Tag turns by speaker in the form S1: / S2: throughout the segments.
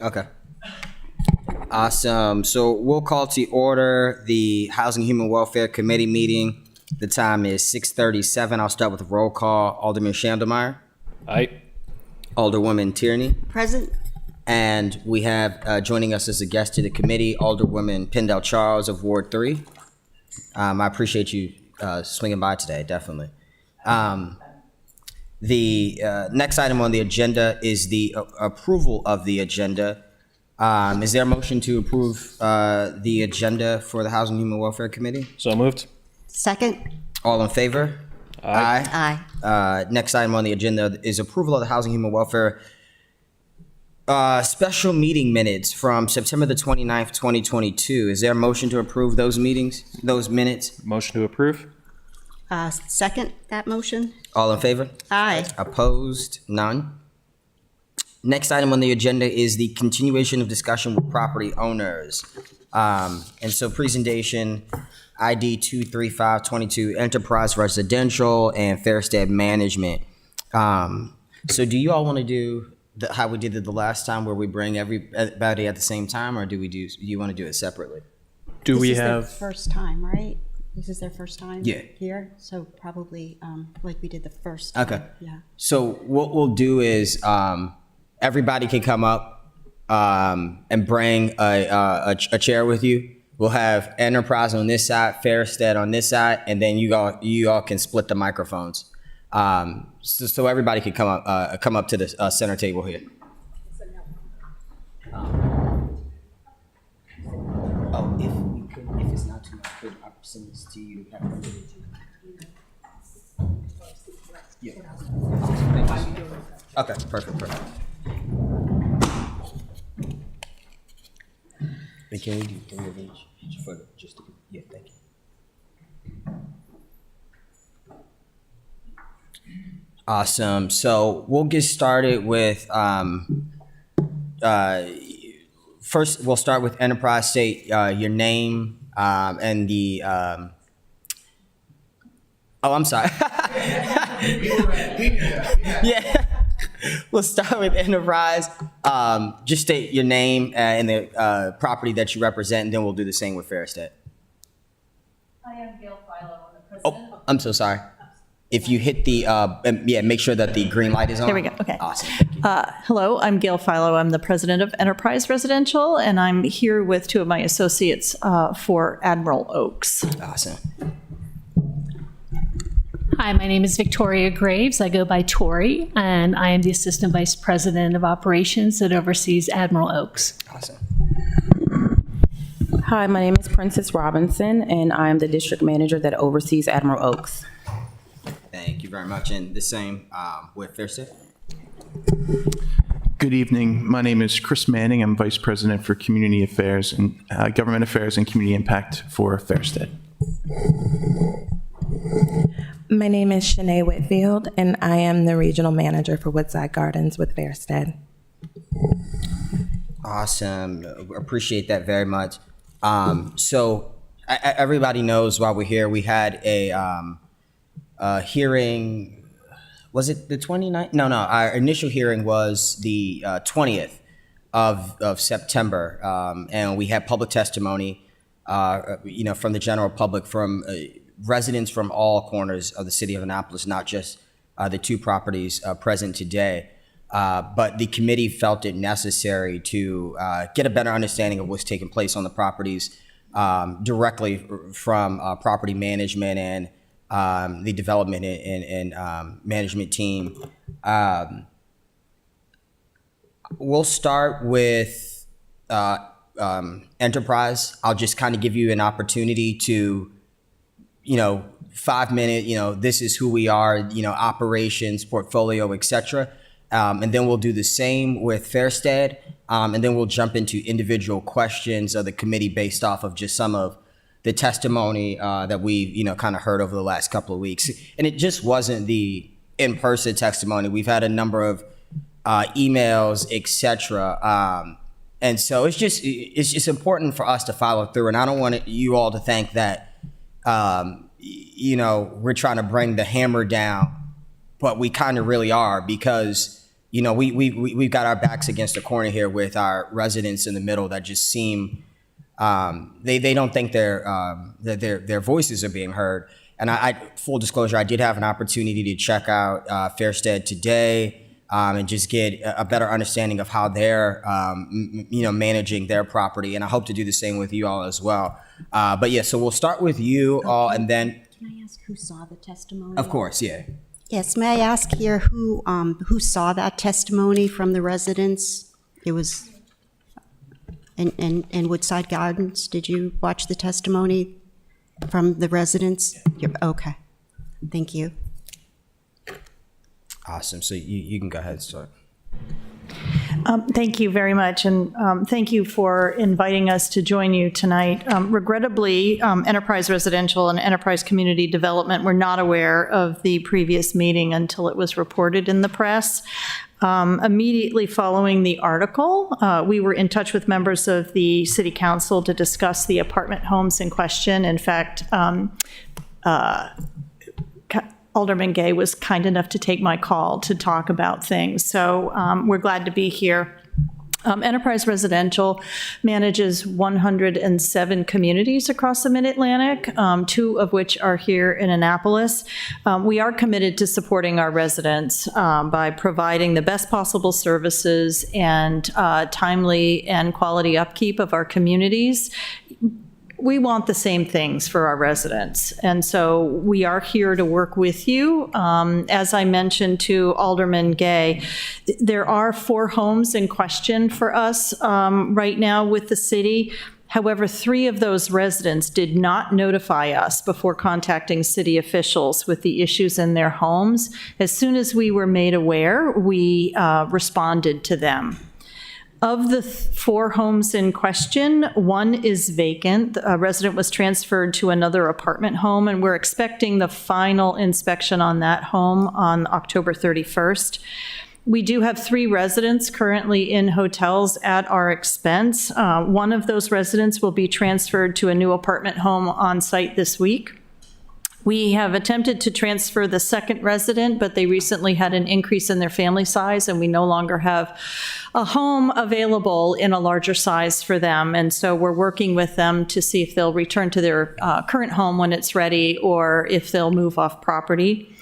S1: Okay. Awesome. So we'll call to order the Housing and Human Welfare Committee meeting. The time is 6:37. I'll start with a roll call. Alderman Shandelmeyer,
S2: Aye.
S1: Alderwoman Tierney,
S3: Present.
S1: and we have joining us as a guest to the committee, Alderwoman Pendell Charles of Ward 3. I appreciate you swinging by today, definitely. The next item on the agenda is the approval of the agenda. Is there a motion to approve the agenda for the Housing and Human Welfare Committee?
S2: So moved.
S3: Second.
S1: All in favor?
S2: Aye.
S3: Aye.
S1: Next item on the agenda is approval of the Housing and Human Welfare special meeting minutes from September the 29th, 2022. Is there a motion to approve those minutes?
S2: Motion to approve.
S3: Second that motion.
S1: All in favor?
S3: Aye.
S1: Opposed? None. Next item on the agenda is the continuation of discussion with property owners. And so presentation ID 23522 Enterprise Residential and Fairstead Management. So do you all want to do how we did it the last time, where we bring everybody at the same time, or do you want to do it separately?
S2: Do
S3: This
S2: we
S3: is their
S2: have,
S3: first time, right? This is their first time
S1: Yeah.
S3: here, so probably like we did the first
S1: Okay.
S3: time. Yeah.
S1: So what we'll do is everybody can come up and bring a chair with you. We'll have Enterprise on this side, Fairstead on this side, and then you all can split the microphones. So everybody can come up to the center table here. If it's not too much, I'll send this to you. Yeah. Okay, perfect. But can we do 3 of each for yeah, thank you. Awesome. So we'll get started with first. We'll start with Enterprise. State your name and the. Oh, I'm sorry. Yeah. We'll start with Enterprise. Just state your name and the property that you represent, and then we'll do the same with Fairstead.
S4: I am Gail Philo. I'm the president.
S1: Oh, I'm so sorry. If you hit the, make sure that the green light is on.
S4: There we go. Okay.
S1: Awesome. Thank you.
S4: Hello, I'm Gail Philo. I'm the president of Enterprise Residential, and I'm here with 2 of my associates for Admiral Oaks.
S1: Awesome.
S5: Hi, my name is Victoria Graves. I go by Tori, and I am the Assistant Vice President of Operations that oversees Admiral Oaks.
S1: Awesome.
S6: Hi, my name is Princess Robinson, and I am the district manager that oversees Admiral Oaks.
S1: Thank you very much. And the same with Fairstead.
S7: Good evening. My name is Chris Manning. I'm Vice President for Community Affairs and Government Affairs and Community Impact for Fairstead.
S8: My name is Shanae Whitfield, and I am the regional manager for Woodside Gardens with Fairstead.
S1: Awesome. Appreciate that very much. So everybody knows why we're here. We had a hearing. Was it the 29th? No. Our initial hearing was the 20th of September, and we had public testimony, from the general public, from residents from all corners of the city of Annapolis, not just the 2 properties present today. But the committee felt it necessary to get a better understanding of what's taking place on the properties directly from property management and the development and management team. We'll start with Enterprise. I'll just kind of give you an opportunity to 5 minute, this is who we are, operations, portfolio, etc. And then we'll do the same with Fairstead. And then we'll jump into individual questions of the committee based off of just some of the testimony that we've, kind of heard over the last couple of weeks. And it just wasn't the in-person testimony. We've had a number of emails, etc. And so it's just important for us to follow through. And I don't want you all to think that, we're trying to bring the hammer down, but we kind of really are, because we've got our backs against the corner here with our residents in the middle that just seem they don't think their voices are being heard. And I full disclosure, I did have an opportunity to check out Fairstead today and just get a better understanding of how they're managing their property. And I hope to do the same with you all as well. But yeah, so we'll start with you all, and then
S3: Can I ask who saw the testimony?
S1: of course, yeah.
S3: Yes, may I ask here who saw that testimony from the residents? It was in Woodside Gardens. Did you watch the testimony from the residents? Okay, thank you.
S1: Awesome. So you can go ahead and start.
S4: Thank you very much, and thank you for inviting us to join you tonight. Regrettably, Enterprise Residential and Enterprise Community Development were not aware of the previous meeting until it was reported in the press. Immediately following the article, we were in touch with members of the City Council to discuss the apartment homes in question. In fact, Alderman Gay was kind enough to take my call to talk about things. So we're glad to be here. Enterprise Residential manages 107 communities across the Mid-Atlantic, 2 of which are here in Annapolis. We are committed to supporting our residents by providing the best possible services and timely and quality upkeep of our communities. We want the same things for our residents, and so we are here to work with you. As I mentioned to Alderman Gay, there are 4 homes in question for us right now with the city. However, 3 of those residents did not notify us before contacting city officials with the issues in their homes. As soon as we were made aware, we responded to them. Of the 4 homes in question, 1 is vacant. A resident was transferred to another apartment home, and we're expecting the final inspection on that home on October 31st. We do have 3 residents currently in hotels at our expense. One of those residents will be transferred to a new apartment home on site this week. We have attempted to transfer the second resident, but they recently had an increase in their family size, and we no longer have a home available in a larger size for them. And so we're working with them to see if they'll return to their current home when it's ready, or if they'll move off property.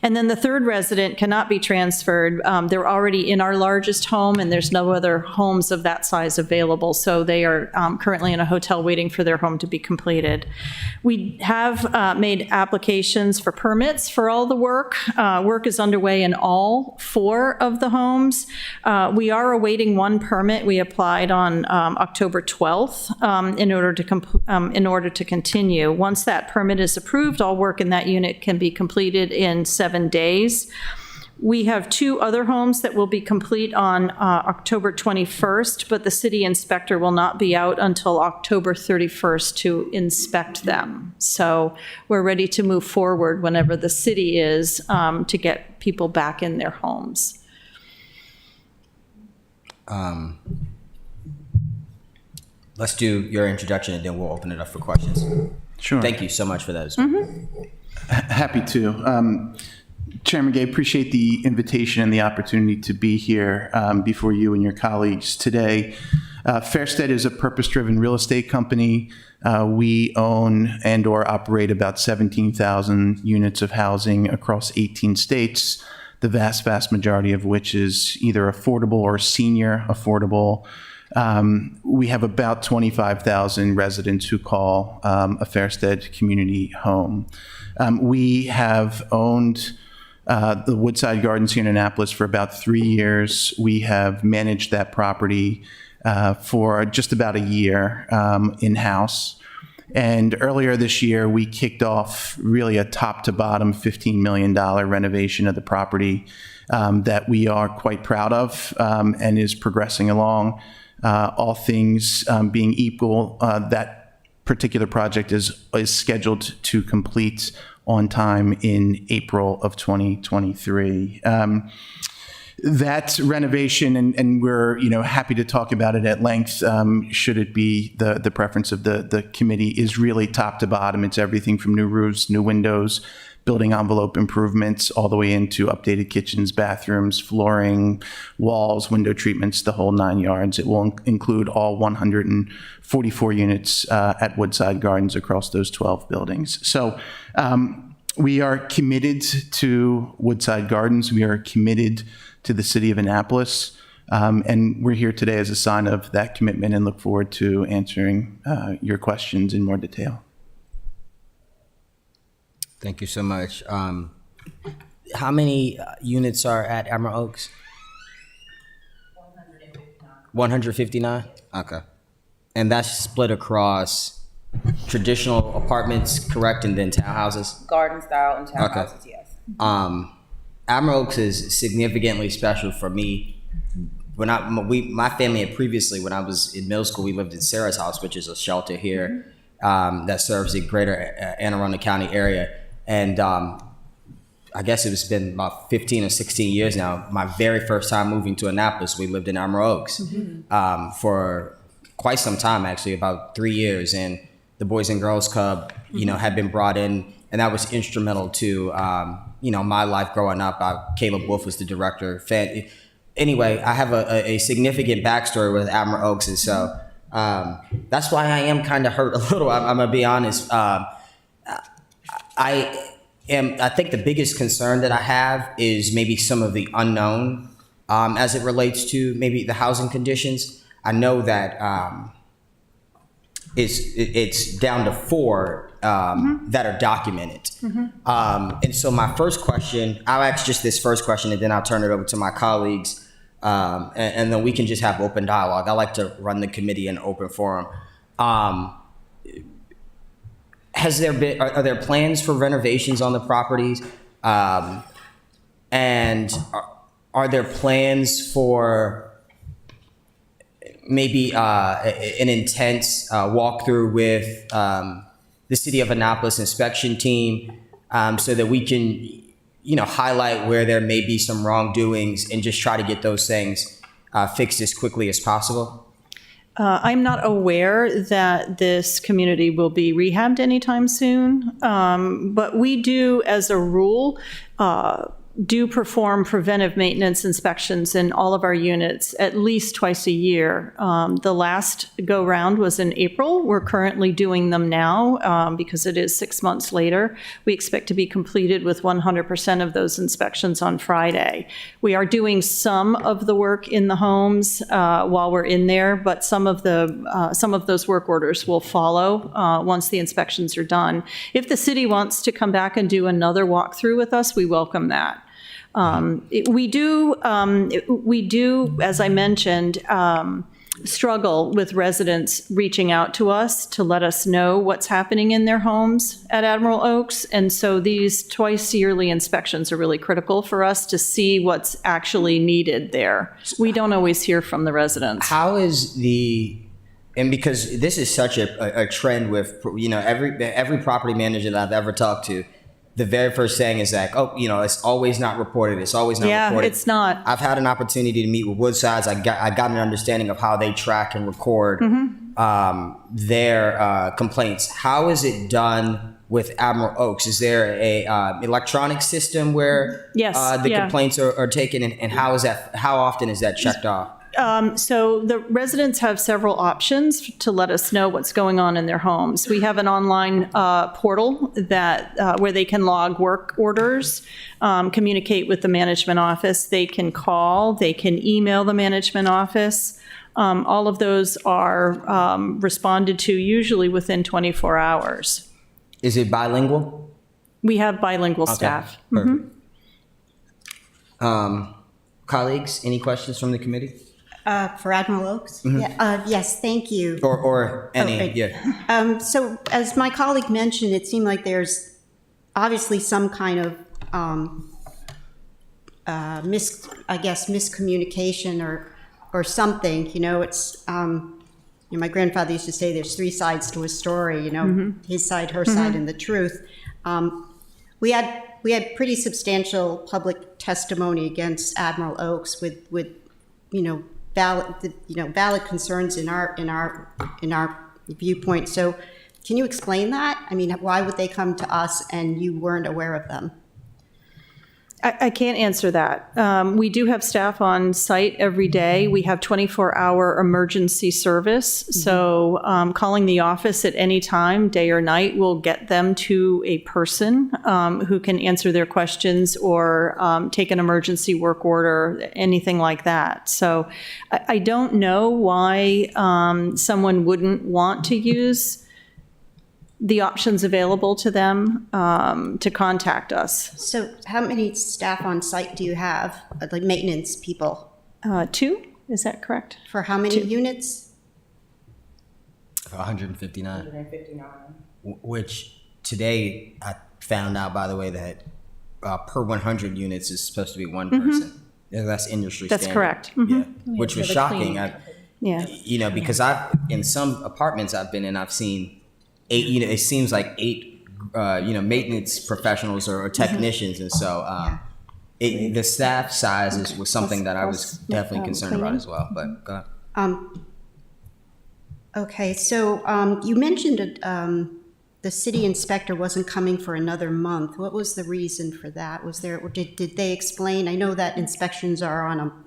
S4: And then the third resident cannot be transferred. They're already in our largest home, and there's no other homes of that size available. So they are currently in a hotel waiting for their home to be completed. We have made applications for permits for all the work. Work is underway in all 4 of the homes. We are awaiting 1 permit. We applied on October 12th in order to continue. Once that permit is approved, all work in that unit can be completed in 7 days. We have 2 other homes that will be complete on October 21st, but the city inspector will not be out until October 31st to inspect them. So we're ready to move forward whenever the city is to get people back in their homes.
S1: Let's do your introduction, and then we'll open it up for questions.
S7: Sure.
S1: Thank you so much for that as well.
S7: Happy to. Chairman Gay, appreciate the invitation and the opportunity to be here before you and your colleagues today. Fairstead is a purpose-driven real estate company. We own and or operate about 17,000 units of housing across 18 states, the vast majority of which is either affordable or senior affordable. We have about 25,000 residents who call a Fairstead community home. We have owned the Woodside Gardens here in Annapolis for about 3 years. We have managed that property for just about a year in-house. And earlier this year, we kicked off really a top-to-bottom $15 million renovation of the property that we are quite proud of and is progressing along. All things being equal, that particular project is scheduled to complete on time in April of 2023. That renovation, and we're happy to talk about it at length, should it be the preference of the committee, is really top to bottom. It's everything from new roofs, new windows, building envelope improvements all the way into updated kitchens, bathrooms, flooring, walls, window treatments, the whole 9 yards. It will include all 144 units at Woodside Gardens across those 12 buildings. So we are committed to Woodside Gardens. We are committed to the city of Annapolis. And we're here today as a sign of that commitment and look forward to answering your questions in more detail.
S1: Thank you so much. How many units are at Admiral Oaks? 159. Okay. And that's split across traditional apartments, correct, and then townhouses?
S6: Garden style and townhouses, yes.
S1: Admiral Oaks is significantly special for me. My family had previously, when I was in middle school, we lived in Sarah's House, which is a shelter here that serves the greater Anne Arundel County area. And I guess it's been about 15 or 16 years now. My very first time moving to Annapolis, we lived in Admiral Oaks for quite some time, actually, about 3 years. And the Boys and Girls Club, had been brought in, and that was instrumental to, my life growing up. Caleb Wolf was the director. Anyway, I have a significant backstory with Admiral Oaks, and so that's why I am kind of hurt a little. I'm gonna be honest. I think the biggest concern that I have is maybe some of the unknown as it relates to maybe the housing conditions. I know that it's down to 4 that are documented. And so my first question, I'll ask just this first question and then I'll turn it over to my colleagues and then we can just have open dialogue. I like to run the committee in open forum. Are there plans for renovations on the properties? And are there plans for maybe an intense walkthrough with the City of Annapolis inspection team so that we can, highlight where there may be some wrongdoings and just try to get those things fixed as quickly as possible?
S4: I'm not aware that this community will be rehabbed anytime soon, but we do, as a rule, do perform preventive maintenance inspections in all of our units at least twice a year. The last go-round was in April. We're currently doing them now because it is 6 months later. We expect to be completed with 100% of those inspections on Friday. We are doing some of the work in the homes while we're in there, but some of those work orders will follow once the inspections are done. If the city wants to come back and do another walkthrough with us, we welcome that. We do, as I mentioned, struggle with residents reaching out to us to let us know what's happening in their homes at Admiral Oaks. And so these twice yearly inspections are really critical for us to see what's actually needed there. We don't always hear from the residents.
S1: How is and because this is such a trend with, every property manager that I've ever talked to, the very first saying is like, it's always not reported. It's always not reported.
S4: Yeah, it's not.
S1: I've had an opportunity to meet with Woodsides. I got an understanding of how they track and record their complaints. How is it done with Admiral Oaks? Is there a electronic system where complaints are taken, and how often is that checked off?
S4: So the residents have several options to let us know what's going on in their homes. We have an online portal that where they can log work orders, communicate with the management office. They can call, they can email the management office. All of those are responded to usually within 24 hours.
S1: Is it bilingual?
S4: We have bilingual staff.
S1: Perfect. Colleagues, any questions from the committee?
S3: For Admiral Oaks? Yes, thank you.
S1: Or any,
S3: So as my colleague mentioned, it seemed like there's obviously some kind of miscommunication or something. It's my grandfather used to say there's 3 sides to a story. His side, her side, and the truth. We had pretty substantial public testimony against Admiral Oaks with valid concerns in our viewpoint. So Can you explain that? I mean, why would they come to us and you weren't aware of them?
S4: I can't answer that. We do have staff on site every day. We have 24-hour emergency service. So calling the office at any time, day or night, will get them to a person who can answer their questions or take an emergency work order, anything like that. So I don't know why someone wouldn't want to use the options available to them to contact us.
S3: So how many staff on site do you have, like maintenance people?
S4: 2, is that correct?
S3: For how many units?
S1: 159. Which today I found out, by the way, that per 100 units is supposed to be one person. Yeah, that's industry
S4: That's
S1: standard.
S4: correct.
S1: Yeah, which was shocking.
S4: Yeah.
S1: You know, because in some apartments I've been in, I've seen 8. You know, it seems like 8. Maintenance professionals or technicians, and so the staff size was something that I was definitely concerned about as well. But go ahead.
S3: Okay, so you mentioned the city inspector wasn't coming for another month. What was the reason for that? Was there, or did they explain? I know that inspections are on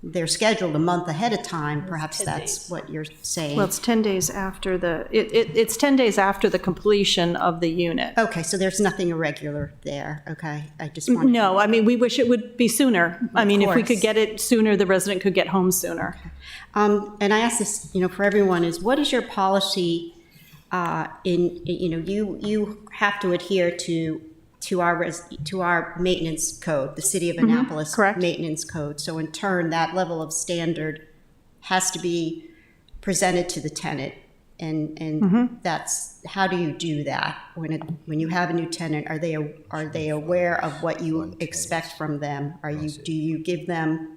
S3: they're scheduled a month ahead of time. Perhaps that's what you're saying.
S4: Well, it's 10 days after it's 10 days after the completion of the unit.
S3: Okay, so there's nothing irregular there. Okay, I just wanted.
S4: No, I mean, we wish it would be sooner. I mean, if we
S3: course.
S4: could get it sooner, the resident could get home sooner.
S3: And I ask this, for everyone: is what is your policy? You have to adhere to our maintenance code, the City of Annapolis
S4: correct.
S3: maintenance code. So in turn, that level of standard has to be presented to the tenant, and that's, how do you do that when you have a new tenant? Are they aware of what you expect from them? Do you give them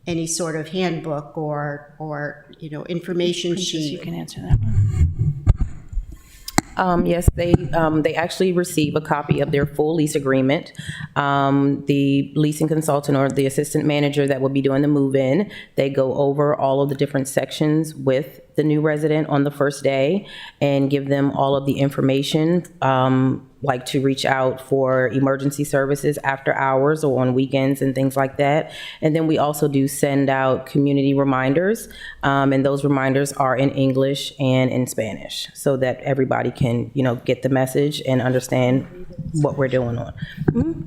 S3: any sort of handbook or information sheet?
S4: You can answer that one.
S6: Yes, they actually receive a copy of their full lease agreement. The leasing consultant or the assistant manager that will be doing the move-in, they go over all of the different sections with the new resident on the first day and give them all of the information, like to reach out for emergency services after hours or on weekends and things like that. And then we also do send out community reminders, and those reminders are in English and in Spanish so that everybody can, get the message and understand what we're doing on.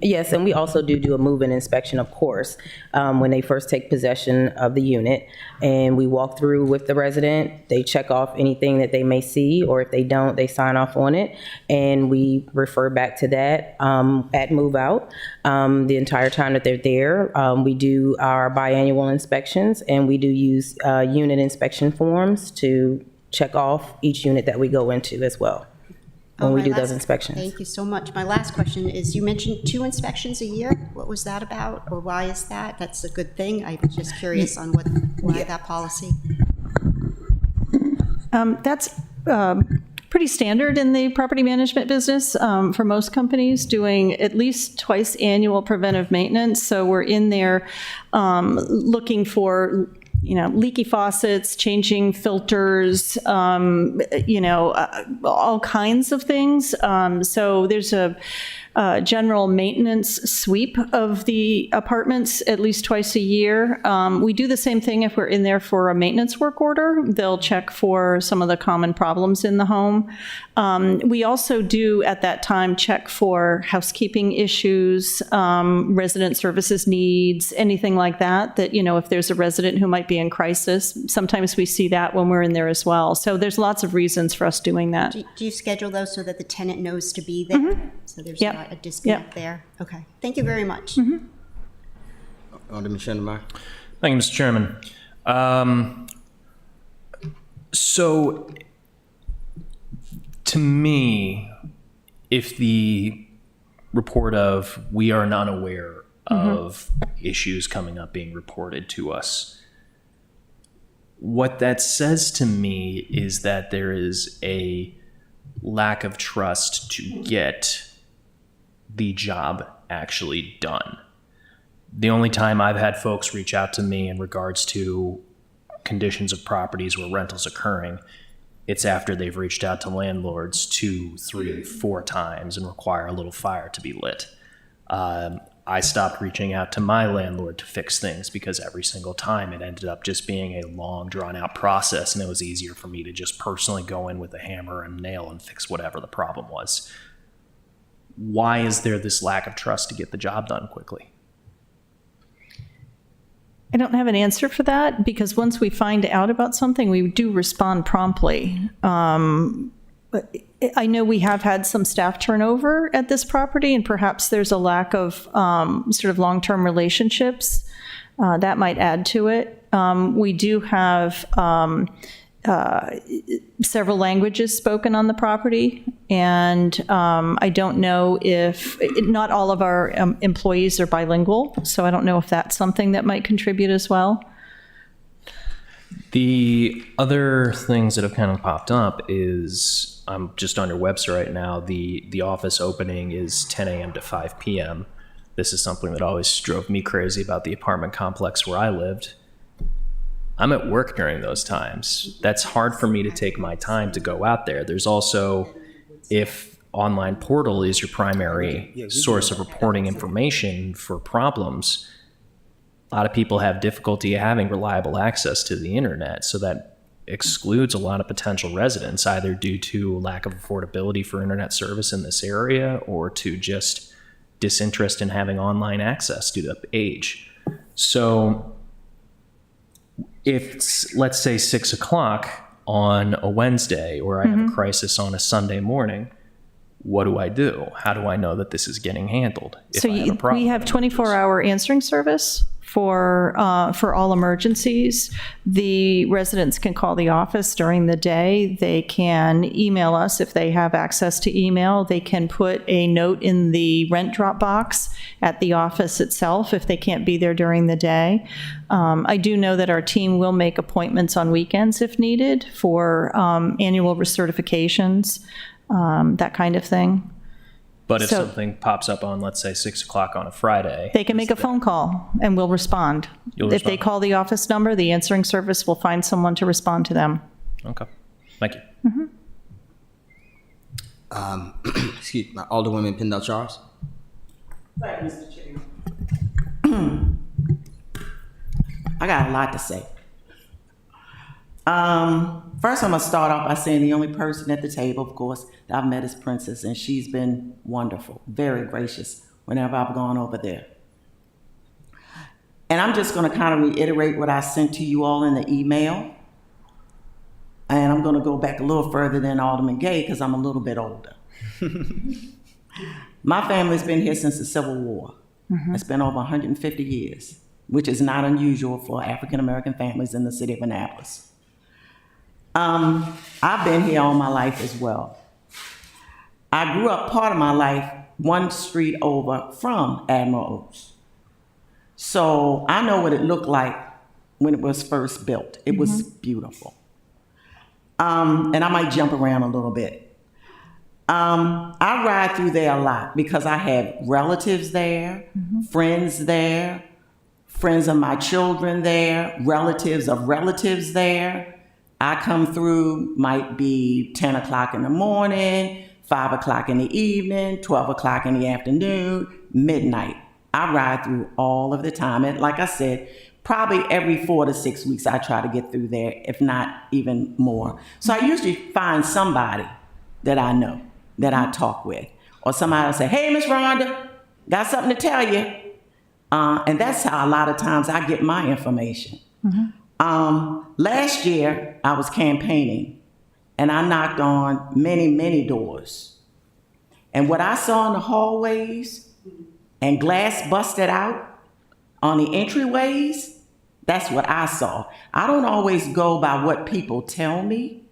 S6: Yes, and we also do a move-in inspection, of course, when they first take possession of the unit. And we walk through with the resident. They check off anything that they may see, or if they don't, they sign off on it. And we refer back to that at move out. The entire time that they're there, we do our biannual inspections, and we do use unit inspection forms to check off each unit that we go into as well when we do those inspections.
S3: Thank you so much. My last question is, you mentioned 2 inspections a year. What was that about, or why is that? That's a good thing. I was just curious on why that policy.
S4: That's pretty standard in the property management business for most companies, doing at least twice annual preventive maintenance. So we're in there looking for leaky faucets, changing filters, all kinds of things. So there's a general maintenance sweep of the apartments at least twice a year. We do the same thing if we're in there for a maintenance work order. They'll check for some of the common problems in the home. We also do at that time check for housekeeping issues, resident services needs, anything like that, if there's a resident who might be in crisis, sometimes we see that when we're in there as well. So there's lots of reasons for us doing that.
S3: Do you schedule those so that the tenant knows to be there? So there's not a disconnect there? Okay. Thank you very much.
S1: Alderman Schindelmeyer.
S2: Thank you, Mr. Chairman. So, to me, if the report of we are not aware of issues coming up being reported to us, what that says to me is that there is a lack of trust to get the job actually done. The only time I've had folks reach out to me in regards to conditions of properties where rentals occurring It's after they've reached out to landlords 2, 3, 4 times and require a little fire to be lit. I stopped reaching out to my landlord to fix things because every single time it ended up just being a long, drawn-out process, and it was easier for me to just personally go in with a hammer and nail and fix whatever the problem was. Why is there this lack of trust to get the job done quickly?
S4: I don't have an answer for that because once we find out about something, we do respond promptly. But I know we have had some staff turnover at this property, and perhaps there's a lack of sort of long-term relationships that might add to it. We do have several languages spoken on the property, and I don't know if, not all of our employees are bilingual, so I don't know if that's something that might contribute as well.
S2: The other things that have kind of popped up is, I'm just on your website right now, the office opening is 10 a.m. to 5 p.m. This is something that always drove me crazy about the apartment complex where I lived. I'm at work during those times. That's hard for me to take my time to go out there. There's also, if online portal is your primary source of reporting information for problems, a lot of people have difficulty having reliable access to the internet, so that excludes a lot of potential residents, either due to lack of affordability for internet service in this area or to just disinterest in having online access due to age. So if it's, let's say, 6 o'clock on a Wednesday, or I have a crisis on a Sunday morning, what do I do? How do I know that this is getting handled? If
S4: So
S2: I have a problem?
S4: we have 24-hour answering service for all emergencies. The residents can call the office during the day. They can email us if they have access to email. They can put a note in the rent drop box at the office itself if they can't be there during the day. I do know that our team will make appointments on weekends if needed for annual recertifications, that kind of thing.
S2: But if
S4: So-
S2: something pops up on, let's say, 6 o'clock on a Friday,
S4: They can make a phone call and we'll respond.
S2: You'll
S4: If they
S2: respond.
S4: call the office number, the answering service will find someone to respond to them.
S2: okay, thank you.
S1: Excuse me, Alderwoman Pendel Charles.
S9: Thank you, Mr. Chairman. I got a lot to say. First, I'm gonna start off by saying the only person at the table, of course, that I've met is Princess, and she's been wonderful, very gracious whenever I've gone over there. And I'm just gonna kind of reiterate what I sent to you all in the email. And I'm gonna go back a little further than Alderman Gay, because I'm a little bit older. My family's been here since the Civil War. It's been over 150 years, which is not unusual for African-American families in the city of Annapolis. I've been here all my life as well. I grew up part of my life one street over from Admiral Oaks. So I know what it looked like when it was first built. It was beautiful. And I might jump around a little bit. I ride through there a lot because I have relatives there, friends there, friends of my children there, relatives of relatives there. I come through, might be 10 o'clock in the morning, 5 o'clock in the evening, 12 o'clock in the afternoon, midnight. I ride through all of the time. And like I said, probably every 4 to 6 weeks, I try to get through there, if not even more. So I usually find somebody that I know, that I talk with. Or somebody will say, hey, Miss Rhonda, got something to tell you. And that's how a lot of times I get my information. Last year, I was campaigning, and I knocked on many, many doors. And what I saw in the hallways and glass busted out on the entryways, that's what I saw. I don't always go by what people tell me.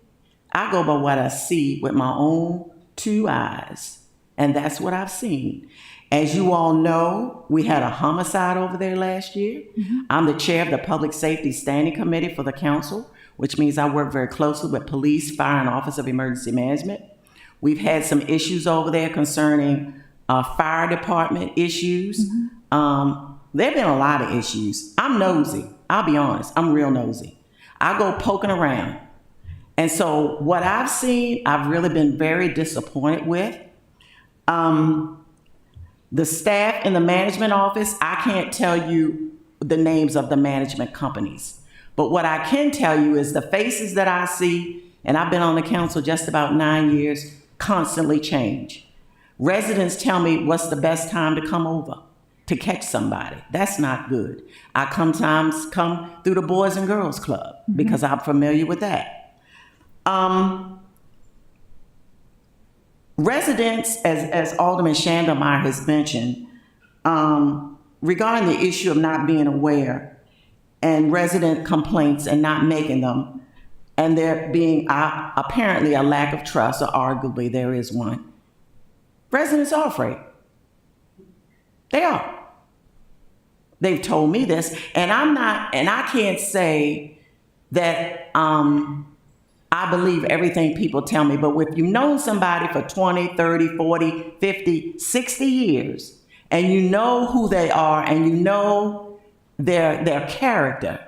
S9: I go by what I see with my own 2 eyes, and that's what I've seen. As you all know, we had a homicide over there last year. I'm the chair of the Public Safety Standing Committee for the council, which means I work very closely with police, fire, and Office of Emergency Management. We've had some issues over there concerning fire department issues. There have been a lot of issues. I'm nosy. I'll be honest. I'm real nosy. I go poking around. And so what I've seen, I've really been very disappointed with. The staff in the management office, I can't tell you the names of the management companies. But what I can tell you is the faces that I see, and I've been on the council just about 9 years, constantly change. Residents tell me what's the best time to come over to catch somebody. That's not good. I sometimes come through the Boys and Girls Club because I'm familiar with that. Residents, as Alderman Shandelmeyer has mentioned, regarding the issue of not being aware and resident complaints and not making them, and there being apparently a lack of trust, or arguably there is one, residents are afraid. They are. They've told me this, and I can't say that I believe everything people tell me, but if you've known somebody for 20, 30, 40, 50, 60 years, and you know who they are and you know their character,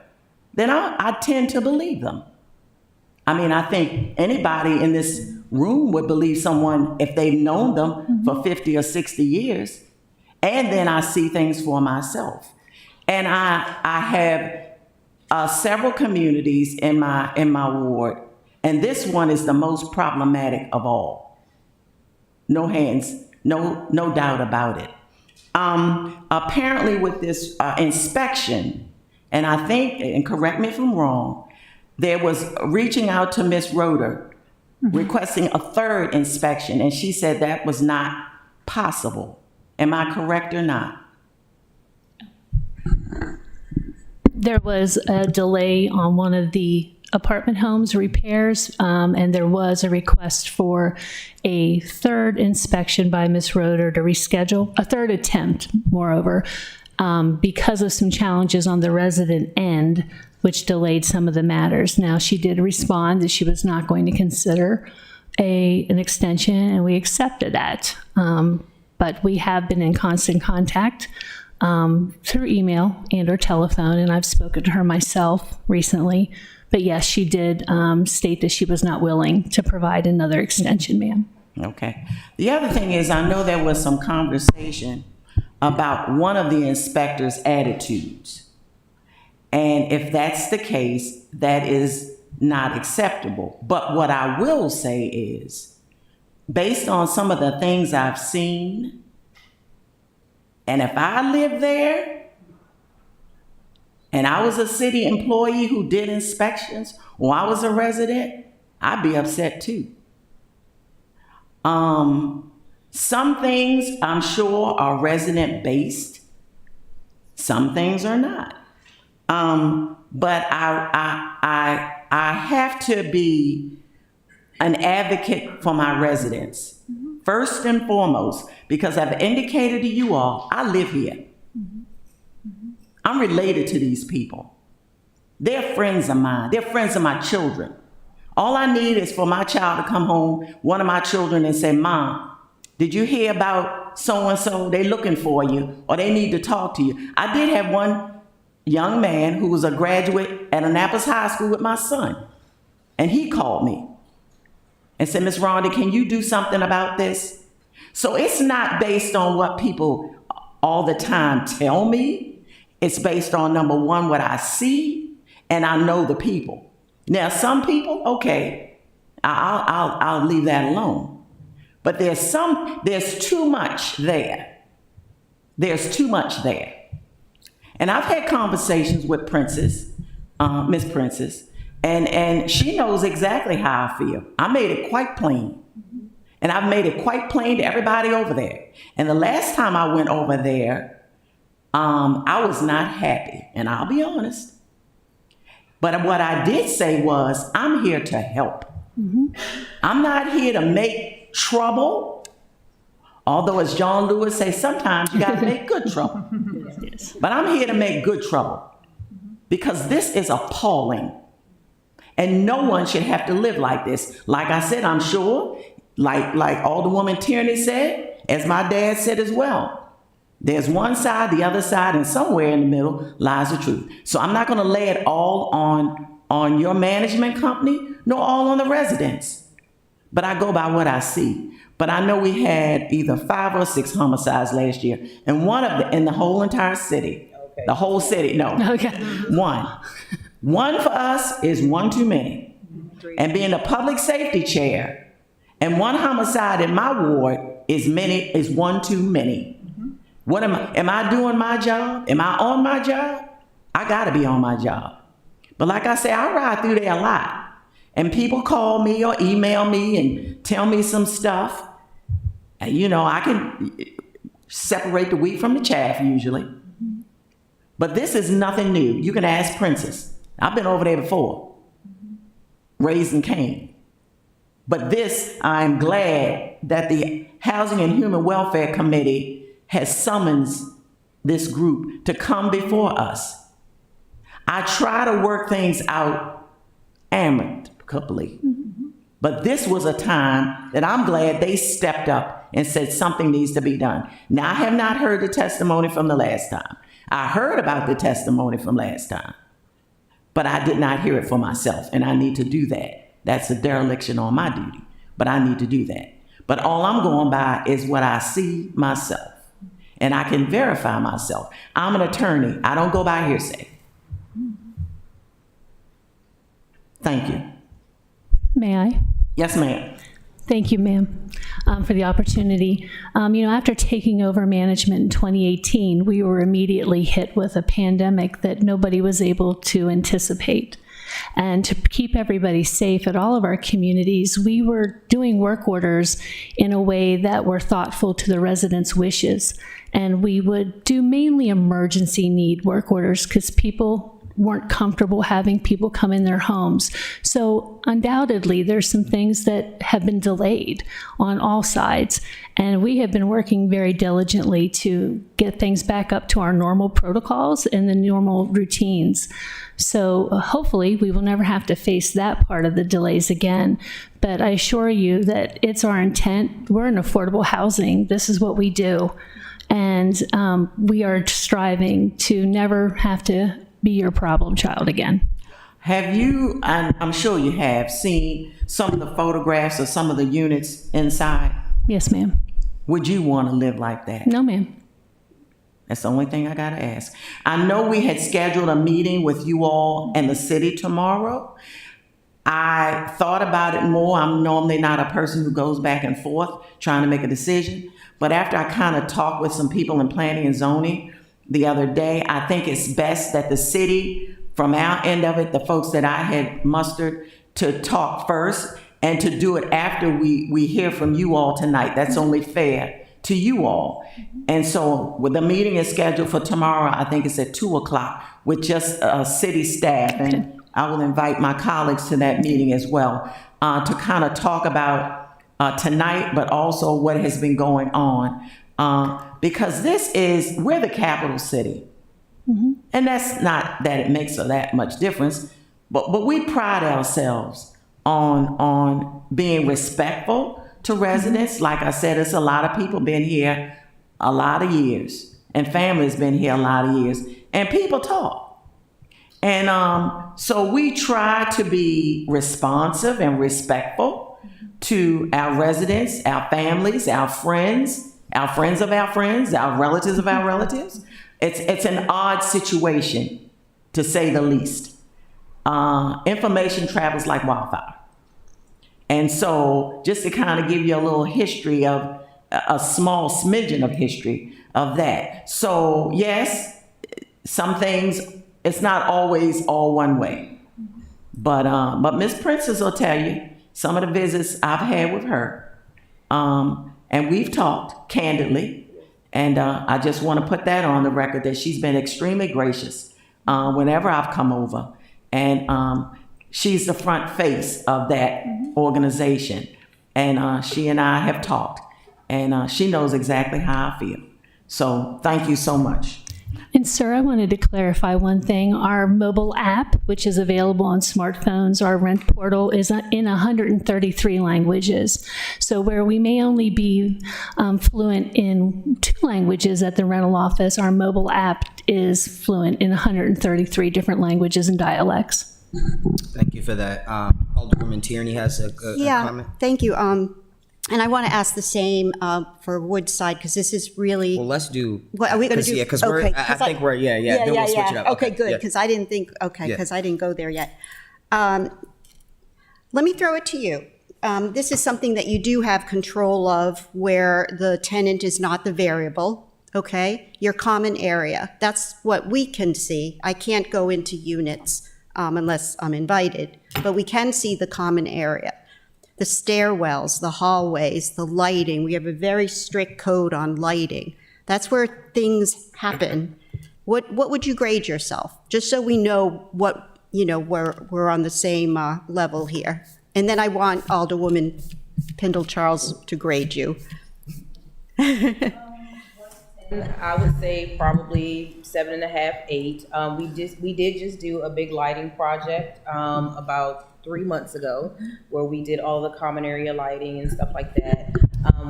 S9: then I tend to believe them. I mean, I think anybody in this room would believe someone if they've known them for 50 or 60 years. And then I see things for myself. And I have several communities in my ward, and this one is the most problematic of all. No doubt about it. Apparently with this inspection, and I think, and correct me if I'm wrong, there was reaching out to Ms. Roeder, requesting a third inspection, and she said that was not possible. Am I correct or not?
S5: There was a delay on one of the apartment homes repairs, and there was a request for a third inspection by Ms. Roeder to reschedule, a third attempt, moreover, because of some challenges on the resident end, which delayed some of the matters. Now, she did respond that she was not going to consider an extension, and we accepted that. But we have been in constant contact through email and or telephone, and I've spoken to her myself recently. But yes, she did state that she was not willing to provide another extension, ma'am.
S9: Okay. The other thing is, I know there was some conversation about one of the inspector's attitudes. And if that's the case, that is not acceptable. But what I will say is, based on some of the things I've seen, and if I lived there, and I was a city employee who did inspections, or I was a resident, I'd be upset too. Some things I'm sure are resident-based. Some things are not. But I have to be an advocate for my residents, first and foremost, because I've indicated to you all, I live here. I'm related to these people. They're friends of mine. They're friends of my children. All I need is for my child to come home, one of my children, and say, Mom, did you hear about so-and-so? They're looking for you, or they need to talk to you. I did have one young man who was a graduate at Annapolis High School with my son, and he called me and said, Miss Rhonda, can you do something about this? So it's not based on what people all the time tell me. It's based on, number one, what I see, and I know the people. Now, some people, okay, I'll leave that alone. But there's too much there. There's too much there. And I've had conversations with Princess, Miss Princess, and she knows exactly how I feel. I made it quite plain. And I've made it quite plain to everybody over there. And the last time I went over there, I was not happy, and I'll be honest. But what I did say was, I'm here to help. I'm not here to make trouble. Although, as John Lewis says, sometimes you got to make good trouble.
S5: Yes.
S9: But I'm here to make good trouble because this is appalling. And no one should have to live like this. Like I said, I'm sure, like Alderwoman Tierney said, as my dad said as well, there's one side, the other side, and somewhere in the middle lies the truth. So I'm not going to lay it all on on your management company, nor all on the residents. But I go by what I see. But I know we had either 5 or 6 homicides last year, and one of the in the whole entire city. Okay. The whole city, no.
S5: Okay.
S9: One. One for us is one too many. And being the public safety chair, and one homicide in my ward is one too many. What am I doing my job? Am I on my job? I gotta be on my job. But like I say, I ride through there a lot. And people call me or email me and tell me some stuff. And, you know, I can separate the wheat from the chaff usually. But this is nothing new. You can ask Princess. I've been over there before, raising Cain. But this, I'm glad that the Housing and Human Welfare Committee has summoned this group to come before us. I try to work things out amicably. But this was a time that I'm glad they stepped up and said something needs to be done. Now, I have not heard the testimony from the last time. I heard about the testimony from last time, but I did not hear it for myself, and I need to do that. That's a dereliction on my duty, but I need to do that. But all I'm going by is what I see myself, and I can verify myself. I'm an attorney. I don't go by hearsay. Thank you.
S5: May I?
S9: Yes, ma'am.
S5: Thank you, ma'am, for the opportunity. After taking over management in 2018, we were immediately hit with a pandemic that nobody was able to anticipate. And to keep everybody safe at all of our communities, we were doing work orders in a way that were thoughtful to the residents' wishes. And we would do mainly emergency need work orders because people weren't comfortable having people come in their homes. So undoubtedly, there's some things that have been delayed on all sides. And we have been working very diligently to get things back up to our normal protocols and the normal routines. So hopefully we will never have to face that part of the delays again. But I assure you that it's our intent. We're in affordable housing. This is what we do. And we are striving to never have to be your problem child again.
S9: Have you, and I'm sure you have, seen some of the photographs of some of the units inside?
S5: Yes, ma'am.
S9: Would you want to live like that?
S5: No, ma'am.
S9: That's the only thing I gotta ask. I know we had scheduled a meeting with you all and the city tomorrow. I thought about it more. I'm normally not a person who goes back and forth trying to make a decision. But after I kind of talked with some people in planning and zoning the other day, I think it's best that the city, from our end of it, the folks that I had mustered, to talk first and to do it after we hear from you all tonight. That's only fair to you all. And so the meeting is scheduled for tomorrow. I think it's at 2:00 with just city staff. And I will invite my colleagues to that meeting as well to kind of talk about tonight, but also what has been going on. Because we're the capital city. Mm-hmm. And that's not that it makes that much difference, but we pride ourselves on being respectful to residents. Mm-hmm. Like I said, it's a lot of people been here a lot of years, and families been here a lot of years, and people talk. And so we try to be responsive and respectful to our residents, our families, our friends of our friends, our relatives of our relatives. It's an odd situation, to say the least. Information travels like wildfire. And so just to kind of give you a little history of a small smidgen of history of that. So yes, some things, it's not always all one way. But Miss Princess will tell you some of the visits I've had with her. And we've talked candidly, and I just want to put that on the record that she's been extremely gracious whenever I've come over. And she's the front face of that organization. And she and I have talked, and she knows exactly how I feel. So thank you so much.
S5: And sir, I wanted to clarify one thing. Our mobile app, which is available on smartphones, our rent portal, is in 133 languages. So where we may only be fluent in 2 languages at the rental office, our mobile app is fluent in 133 different languages and dialects.
S1: Thank you for that. Alderwoman Tierney has a
S3: Yeah,
S1: comment.
S3: thank you. And I want to ask the same for Woodside, because this is really.
S1: Well, let's do.
S3: What are we going to do?
S1: Yeah, because we're.
S3: Okay,
S1: I think we're. Yeah. Then we'll switch it up.
S3: Okay, good,
S1: yeah.
S3: because I didn't think. Okay,
S1: Yeah.
S3: because I didn't go there yet. Let me throw it to you. This is something that you do have control of, where the tenant is not the variable. Okay, your common area. That's what we can see. I can't go into units unless I'm invited, but we can see the common area. The stairwells, the hallways, the lighting. We have a very strict code on lighting. That's where things happen. What would you grade yourself? Just so we know what, we're on the same level here. And then I want Alderwoman Pendle Charles to grade you.
S6: I would say probably 7.5, 8. We did just do a big lighting project about 3 months ago, where we did all the common area lighting and stuff like that.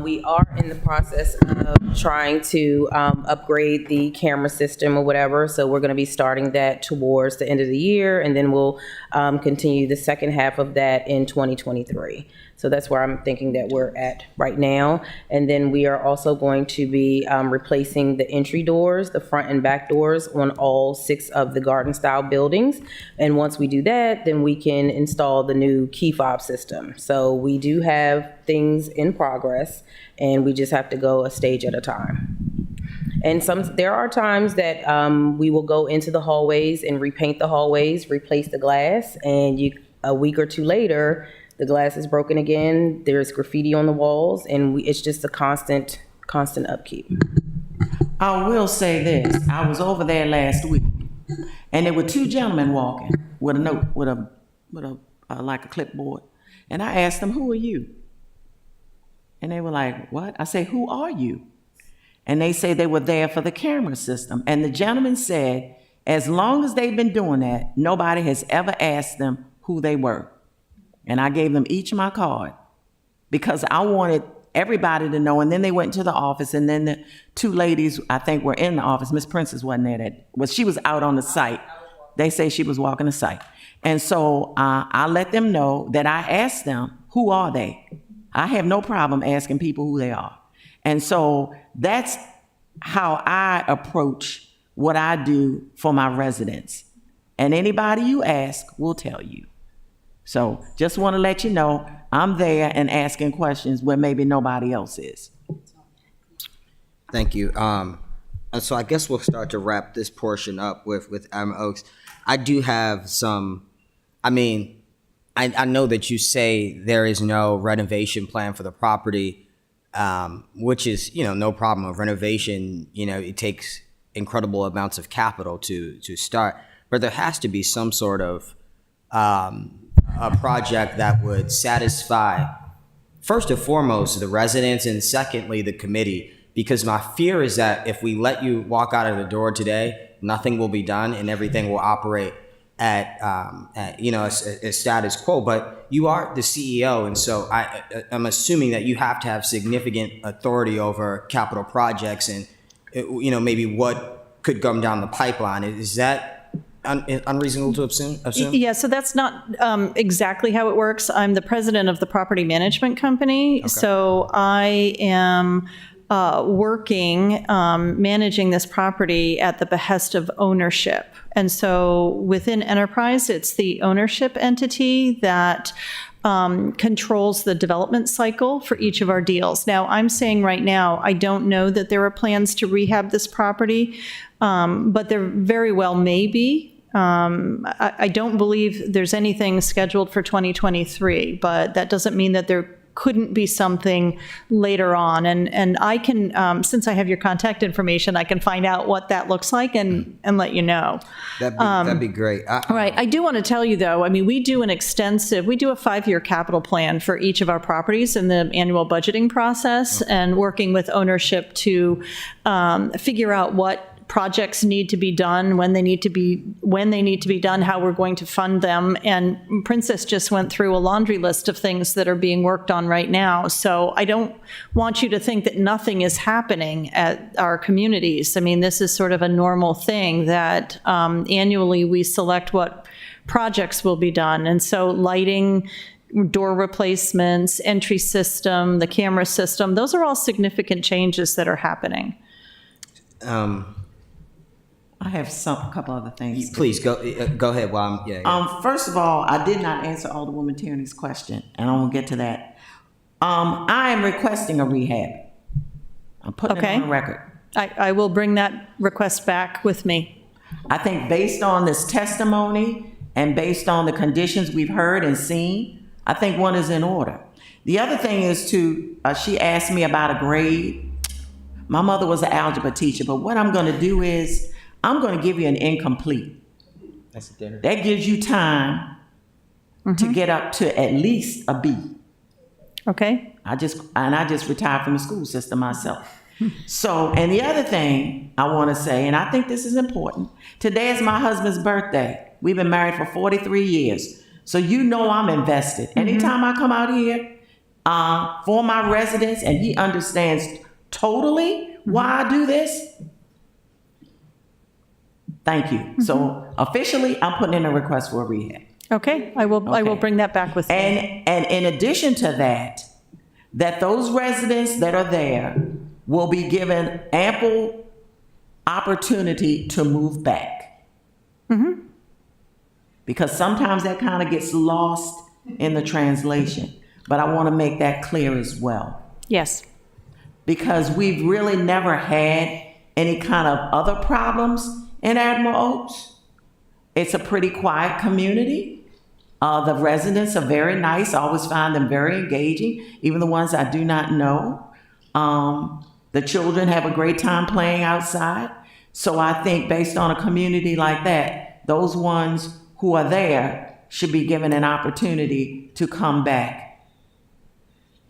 S6: We are in the process of trying to upgrade the camera system or whatever, so we're going to be starting that towards the end of the year, and then we'll continue the second half of that in 2023. So that's where I'm thinking that we're at right now. And then we are also going to be replacing the entry doors, the front and back doors on all 6 of the garden style buildings. And once we do that, then we can install the new key fob system. So we do have things in progress, and we just have to go a stage at a time. And there are times that we will go into the hallways and repaint the hallways, replace the glass, and a week or 2 later, the glass is broken again, there's graffiti on the walls, and it's just a constant upkeep.
S9: I will say this, I was over there last week, and there were 2 gentlemen walking with a note, with like a clipboard. And I asked them, "Who are you?" And they were like, "What?" I say, "Who are you?" And they say they were there for the camera system. And the gentleman said, as long as they've been doing that, nobody has ever asked them who they were. And I gave them each my card because I wanted everybody to know. And then they went into the office, and then the 2 ladies, I think, were in the office. Miss Princess wasn't there. She was out on the site. They say she was walking the site. And so I let them know that I asked them, who are they? I have no problem asking people who they are. And so that's how I approach what I do for my residents. And anybody you ask will tell you. So just want to let you know I'm there and asking questions where maybe nobody else is.
S1: Thank you. So I guess we'll start to wrap this portion up with Admiral Oaks. I do have some, I know that you say there is no renovation plan for the property, which is, no problem. Of renovation, it takes incredible amounts of capital to start, but there has to be some sort of a project that would satisfy, first and foremost, the residents, and secondly, the committee. Because my fear is that if we let you walk out of the door today, nothing will be done and everything will operate at a status quo. But you are the CEO, and so I'm assuming that you have to have significant authority over capital projects and maybe what could come down the pipeline. Is that unreasonable to assume?
S4: Yeah, so that's not exactly how it works. I'm the president of the property management company, so I am working, managing this property at the behest of ownership. And so within Enterprise, it's the ownership entity that controls the development cycle for each of our deals. Now, I'm saying right now, I don't know that there are plans to rehab this property, but there very well may be. I don't believe there's anything scheduled for 2023, but that doesn't mean that there couldn't be something later on. And I can, since I have your contact information, I can find out what that looks like and let you know.
S1: That'd be great.
S4: Right. I do want to tell you, though, we do a 5-year capital plan for each of our properties in the annual budgeting process, and working with ownership to figure out what projects need to be done, when they need to be done, how we're going to fund them. And Princess just went through a laundry list of things that are being worked on right now. So I don't want you to think that nothing is happening at our communities. This is sort of a normal thing that annually we select what projects will be done. And so lighting, door replacements, entry system, the camera system, those are all significant changes that are happening.
S9: I have a couple other things.
S1: Please go ahead. While I'm
S9: First of all, I did not answer Alderwoman Tierney's question, and I will get to that. I am requesting a rehab. I'm putting it on the record.
S4: I will bring that request back with me.
S9: I think based on this testimony and based on the conditions we've heard and seen, I think one is in order. The other thing is she asked me about a grade. My mother was an algebra teacher, but what I'm going to do is I'm going to give you an incomplete.
S1: That's a dinner.
S9: That gives you time to get up to at least a B.
S4: Okay?
S9: I just retired from the school system myself. So, and the other thing I want to say, and I think this is important, today is my husband's birthday. We've been married for 43 years. So you know I'm invested. Anytime I come out here for my residents and he understands totally why I do this, thank you. So officially, I'm putting in a request for a rehab.
S4: Okay, I will bring that back with me.
S9: And in addition to that, that those residents that are there will be given ample opportunity to move back. Because sometimes that kind of gets lost in the translation. But I want to make that clear as well.
S4: Yes.
S9: Because we've really never had any kind of other problems in Admiral Oaks. It's a pretty quiet community. The residents are very nice. I always find them very engaging, even the ones I do not know. The children have a great time playing outside. So I think based on a community like that, those ones who are there should be given an opportunity to come back.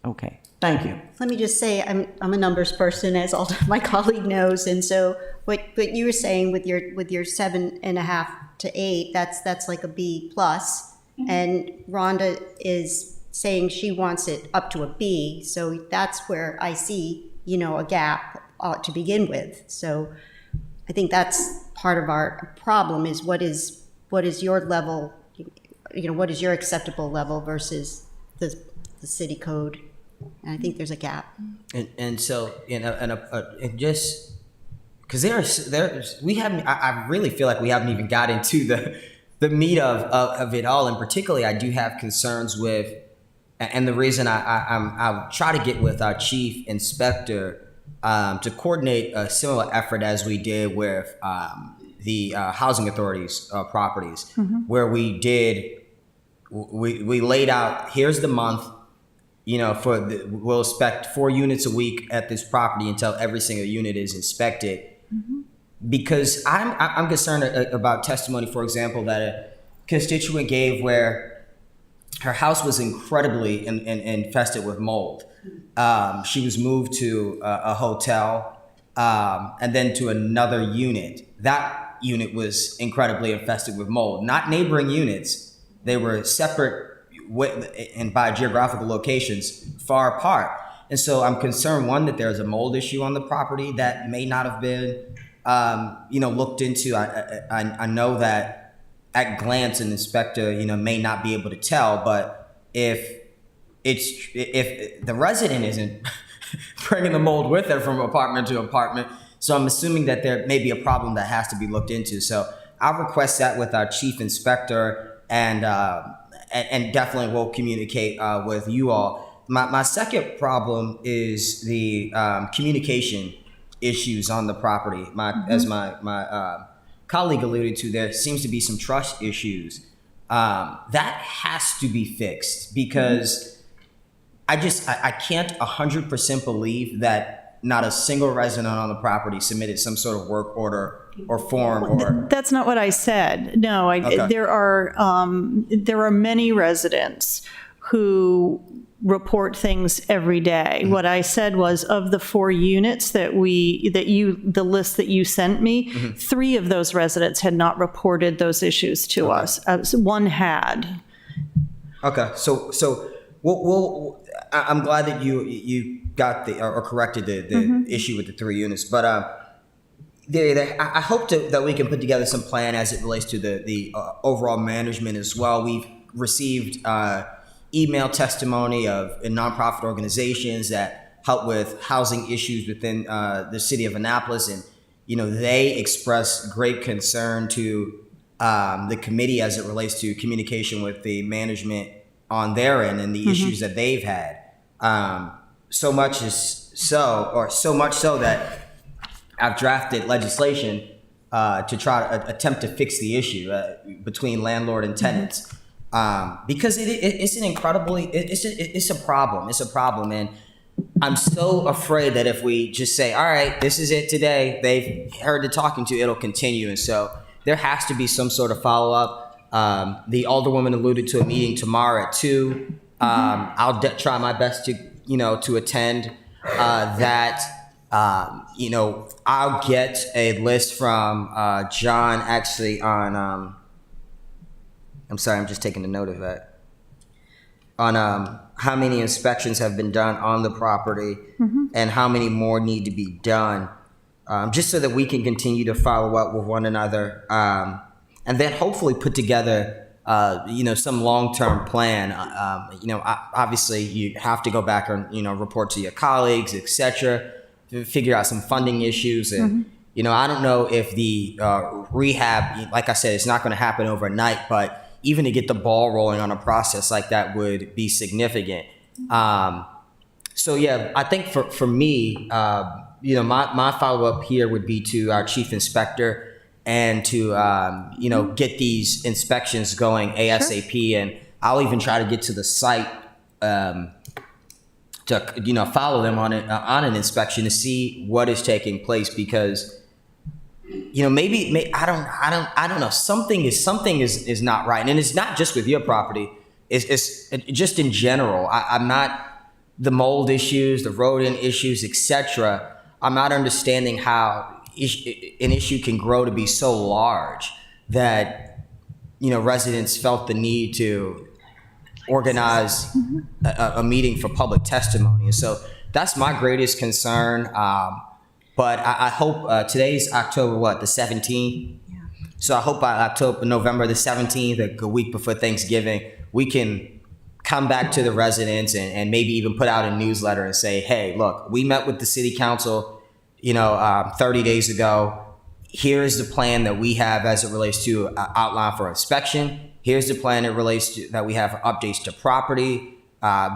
S9: Okay, thank you.
S3: Let me just say, I'm a numbers person, as all my colleague knows, and so what you were saying with your 7.5 to 8, that's like a B plus, and Rhonda is saying she wants it up to a B, so that's where I see, a gap to begin with. So I think that's part of our problem is what is your level, what is your acceptable level versus the city code. And I think there's a gap.
S1: And so, and just because I really feel like we haven't even got into the meat of it all. And particularly, I do have concerns with, and the reason I'll try to get with our chief inspector to coordinate a similar effort as we did with the housing authorities properties, where we laid out, here's the month. We'll inspect 4 units a week at this property until every single unit is inspected. Because I'm concerned about testimony, for example, that a constituent gave where her house was incredibly infested with mold. She was moved to a hotel and then to another unit. That unit was incredibly infested with mold. Not neighboring units. They were separate and by geographical locations far apart. And so I'm concerned, one, that there's a mold issue on the property that may not have been, looked into. I know that at glance an inspector, may not be able to tell, but if the resident isn't bringing the mold with her from apartment to apartment, so I'm assuming that there may be a problem that has to be looked into. So I'll request that with our chief inspector and definitely we'll communicate with you all. My second problem is the communication issues on the property. As my colleague alluded to, there seems to be some trust issues. That has to be fixed because I can't 100% believe that not a single resident on the property submitted some sort of work order or form or...
S4: That's not what I said. No,
S1: Okay.
S4: There are many residents who report things every day. What I said was of the 4 units the list that you sent me, 3 of those residents had not reported those issues to us. 1 had.
S1: Okay, so I'm glad that you got or corrected the issue with the 3 units, but I hope that we can put together some plan as it relates to the overall management as well. We've received email testimony of nonprofit organizations that help with housing issues within the city of Annapolis, and they express great concern to the committee as it relates to communication with the management on their end and the issues that they've had. So much so that I've drafted legislation to try to attempt to fix the issue between landlord and tenants, because it's an incredibly it's a problem. It's a problem, and I'm so afraid that if we just say, all right, this is it today, they've heard the talking to, it'll continue, and so there has to be some sort of follow up. The alderwoman alluded to a meeting tomorrow at 2. I'll try my best to to attend that. I'll get a list from John actually on, I'm sorry, I'm just taking a note of that, on how many inspections have been done on the property and how many more need to be done, just so that we can continue to follow up with one another, and then hopefully put together some long-term plan. Obviously you have to go back and report to your colleagues, etc., to figure out some funding issues. And I don't know if the rehab, like I said, it's not going to happen overnight, but even to get the ball rolling on a process like that would be significant. So yeah, I think for me, my follow-up here would be to our chief inspector and to get these inspections going ASAP. And I'll even try to get to the site to follow them on an inspection to see what is taking place, because maybe I don't know, something is not right, and it's not just with your property, it's just in general. I'm not, the mold issues, the rodent issues, etc. I'm not understanding how an issue can grow to be so large that residents felt the need to organize a meeting for public testimony. And so that's my greatest concern. But I hope today's October the 17th. Yeah. So I hope by November the 17th, a week before Thanksgiving, we can come back to the residents and maybe even put out a newsletter and say, hey, look, we met with the city council 30 days ago. Here is the plan that we have as it relates to outline for inspection. Here's the plan that relates to that we have updates to property,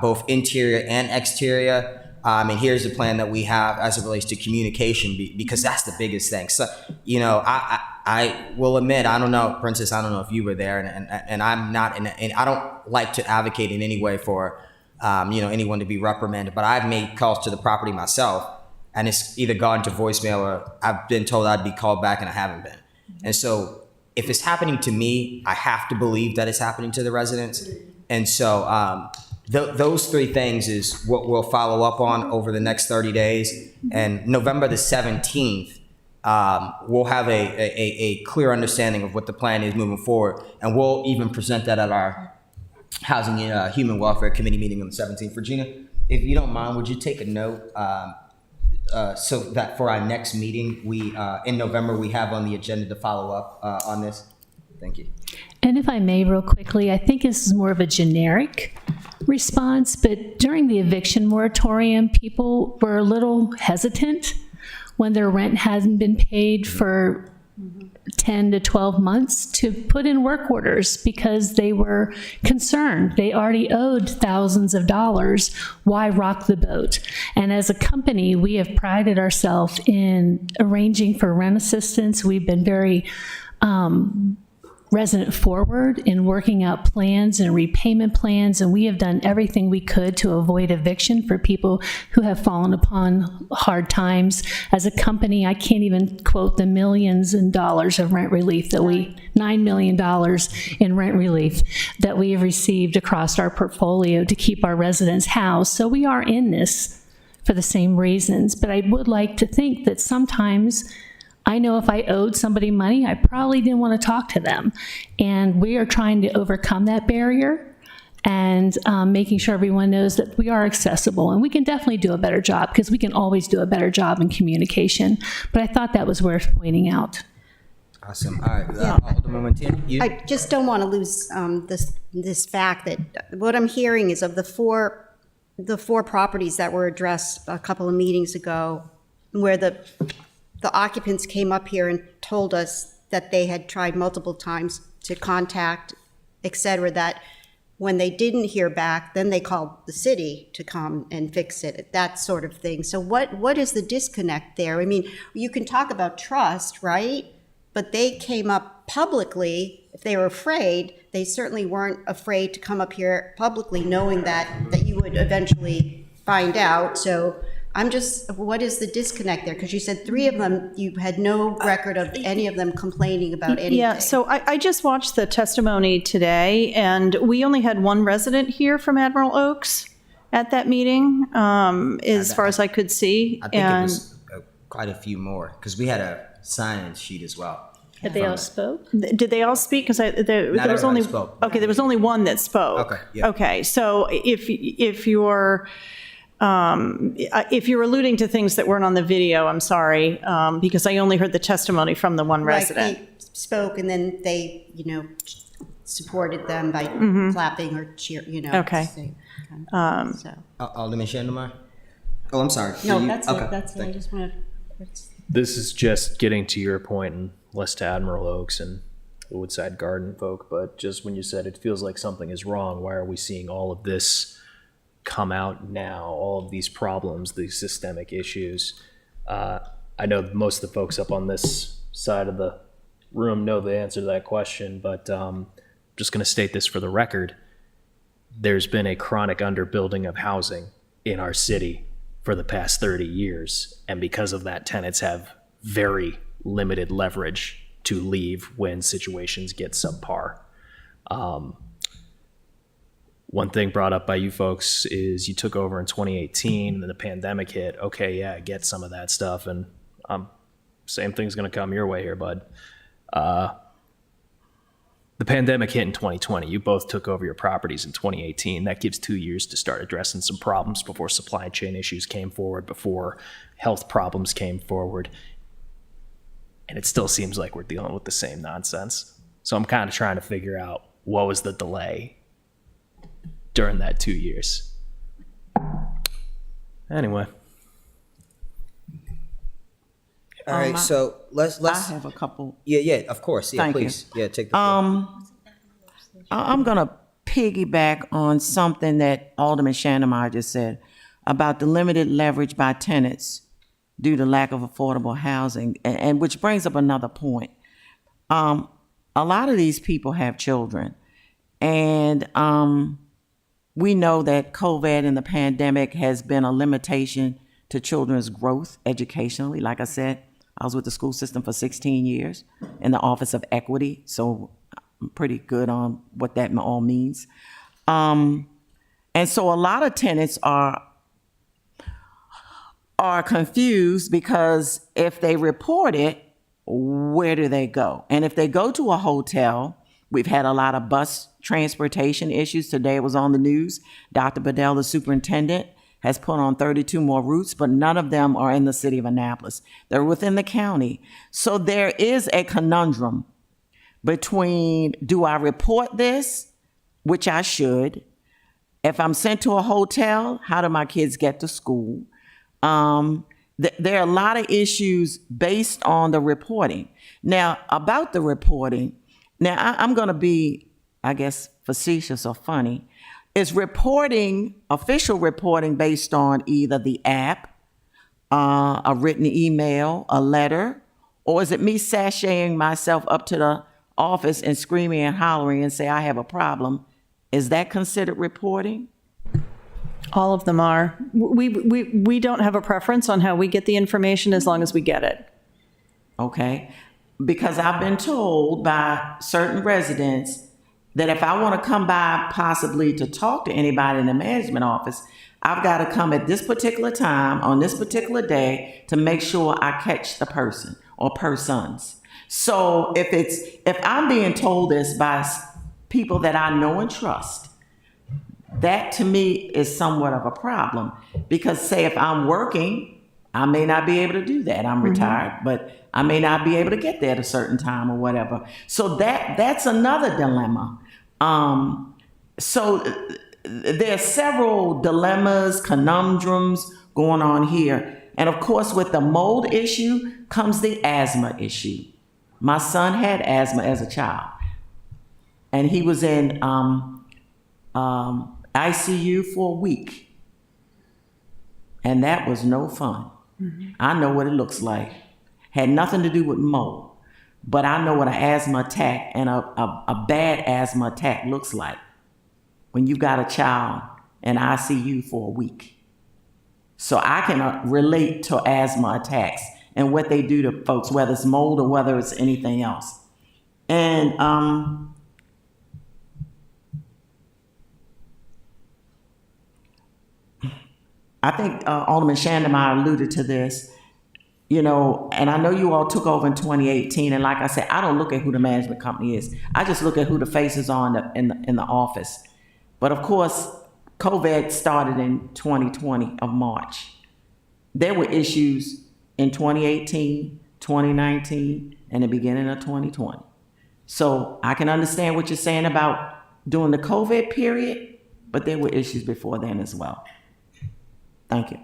S1: both interior and exterior. And here's the plan that we have as it relates to communication, because that's the biggest thing. So, I will admit, I don't know, Princess, I don't know if you were there, and I'm not, and I don't like to advocate in any way for, anyone to be reprimanded, but I've made calls to the property myself, and it's either gone to voicemail or I've been told I'd be called back and I haven't been. And so if it's happening to me, I have to believe that it's happening to the residents. And so those three things is what we'll follow up on over the next 30 days. And November the 17th, we'll have a clear understanding of what the plan is moving forward. And we'll even present that at our Housing and Human Welfare Committee meeting on the 17th. Regina, if you don't mind, would you take a note so that for our next meeting, we in November, we have on the agenda to follow up on this? Thank you.
S5: And if I may, real quickly, I think this is more of a generic response, but during the eviction moratorium, people were a little hesitant when their rent hasn't been paid for 10 to 12 months to put in work orders because they were concerned. They already owed thousands of dollars. Why rock the boat? And as a company, we have prided ourselves in arranging for rent assistance. We've been very resident forward in working out plans and repayment plans, and we have done everything we could to avoid eviction for people who have fallen upon hard times. As a company, I can't even quote the millions in dollars of rent relief that $9 million in rent relief that we have received across our portfolio to keep our residents housed. So we are in this for the same reasons, but I would like to think that sometimes I know if I owed somebody money, I probably didn't want to talk to them. And we are trying to overcome that barrier and making sure everyone knows that we are accessible, and we can definitely do a better job, because we can always do a better job in communication. But I thought that was worth pointing out.
S1: Awesome. All right, Alderman Martina, you?
S3: I just don't want to lose this fact that what I'm hearing is of the four properties that were addressed a couple of meetings ago, where the occupants came up here and told us that they had tried multiple times to contact, et cetera, that when they didn't hear back, then they called the city to come and fix it, that sort of thing. So what is the disconnect there? I mean, you can talk about trust, right? But they came up publicly. If they were afraid, they certainly weren't afraid to come up here publicly, knowing that you would eventually find out. So what is the disconnect there? Because you said 3 of them, you had no record of any of them complaining about anything.
S4: Yeah, so I just watched the testimony today, and we only had 1 resident here from Admiral Oaks at that meeting, as far as I could see.
S1: I think it was quite a few more, because we had a sign-in sheet as well.
S5: But they all spoke?
S4: Did they all speak? Because there was
S1: everybody
S4: only
S1: spoke.
S4: Okay, there was only 1 that spoke.
S1: Okay, yeah.
S4: Okay, so if you're alluding to things that weren't on the video, I'm sorry, because I only heard the testimony from the 1 resident.
S3: Like they spoke and then they, supported them by clapping or cheer,
S4: Okay.
S3: So.
S1: Alderman Shandelmeyer? Oh, I'm sorry.
S3: No,
S1: You-
S3: that's
S1: okay,
S3: it, that's it. I
S1: thank you.
S3: just want to.
S2: This is just getting to your point, and less to Admiral Oaks and the Woodside Garden folk, but just when you said it feels like something is wrong, why are we seeing all of this come out now, all of these problems, these systemic issues? I know most of the folks up on this side of the room know the answer to that question, but I'm just going to state this for the record. There's been a chronic underbuilding of housing in our city for the past 30 years, and because of that, tenants have very limited leverage to leave when situations get subpar. One thing brought up by you folks is you took over in 2018, and then the pandemic hit. Okay, yeah, I get some of that stuff, and same thing's going to come your way here, bud. The pandemic hit in 2020. You both took over your properties in 2018. That gives 2 years to start addressing some problems before supply chain issues came forward, before health problems came forward. And it still seems like we're dealing with the same nonsense. So I'm kind of trying to figure out what was the delay during that 2 years. Anyway.
S1: All right, so let's.
S9: I have a couple.
S1: Yeah, of course. Yeah,
S9: Thank you.
S1: please. Yeah, take the floor.
S9: I'm going to piggyback on something that Alderman Shandemeyer just said about the limited leverage by tenants due to lack of affordable housing, and which brings up another point. A lot of these people have children, and we know that COVID and the pandemic has been a limitation to children's growth educationally. Like I said, I was with the school system for 16 years in the Office of Equity, so I'm pretty good on what that all means. And so a lot of tenants are confused because if they report it, where do they go? And if they go to a hotel, we've had a lot of bus transportation issues. Today it was on the news. Dr. Bedell, the superintendent, has put on 32 more routes, but none of them are in the city of Annapolis. They're within the county. So there is a conundrum between, do I report this, which I should? If I'm sent to a hotel, how do my kids get to school? There are a lot of issues based on the reporting. Now, about the reporting, I'm going to be, I guess, facetious or funny. Is reporting, official reporting, based on either the app, a written email, a letter, or is it me sashaying myself up to the office and screaming and hollering and say, I have a problem? Is that considered reporting?
S4: All of them are. We don't have a preference on how we get the information as long as we get it.
S9: Okay, because I've been told by certain residents that if I want to come by possibly to talk to anybody in the management office, I've got to come at this particular time on this particular day to make sure I catch the person or persons. So if I'm being told this by people that I know and trust, that to me is somewhat of a problem, because say if I'm working, I may not be able to do that. I'm retired, but I may not be able to get there at a certain time or whatever. So that's another dilemma. So there are several dilemmas, conundrums going on here. And of course, with the mold issue comes the asthma issue. My son had asthma as a child, and he was in ICU for a week. And that was no fun. I know what it looks like. Had nothing to do with mold, but I know what an asthma attack and a bad asthma attack looks like when you got a child in ICU for a week. So I can relate to asthma attacks and what they do to folks, whether it's mold or whether it's anything else. And I think Alderman Shandemeyer alluded to this, you know, and I know you all took over in 2018, and like I said, I don't look at who the management company is. I just look at who the faces are in the office. But of course, COVID started in 2020 of March. There were issues in 2018, 2019, and the beginning of 2020. So I can understand what you're saying about during the COVID period, but there were issues before then as well. Thank you.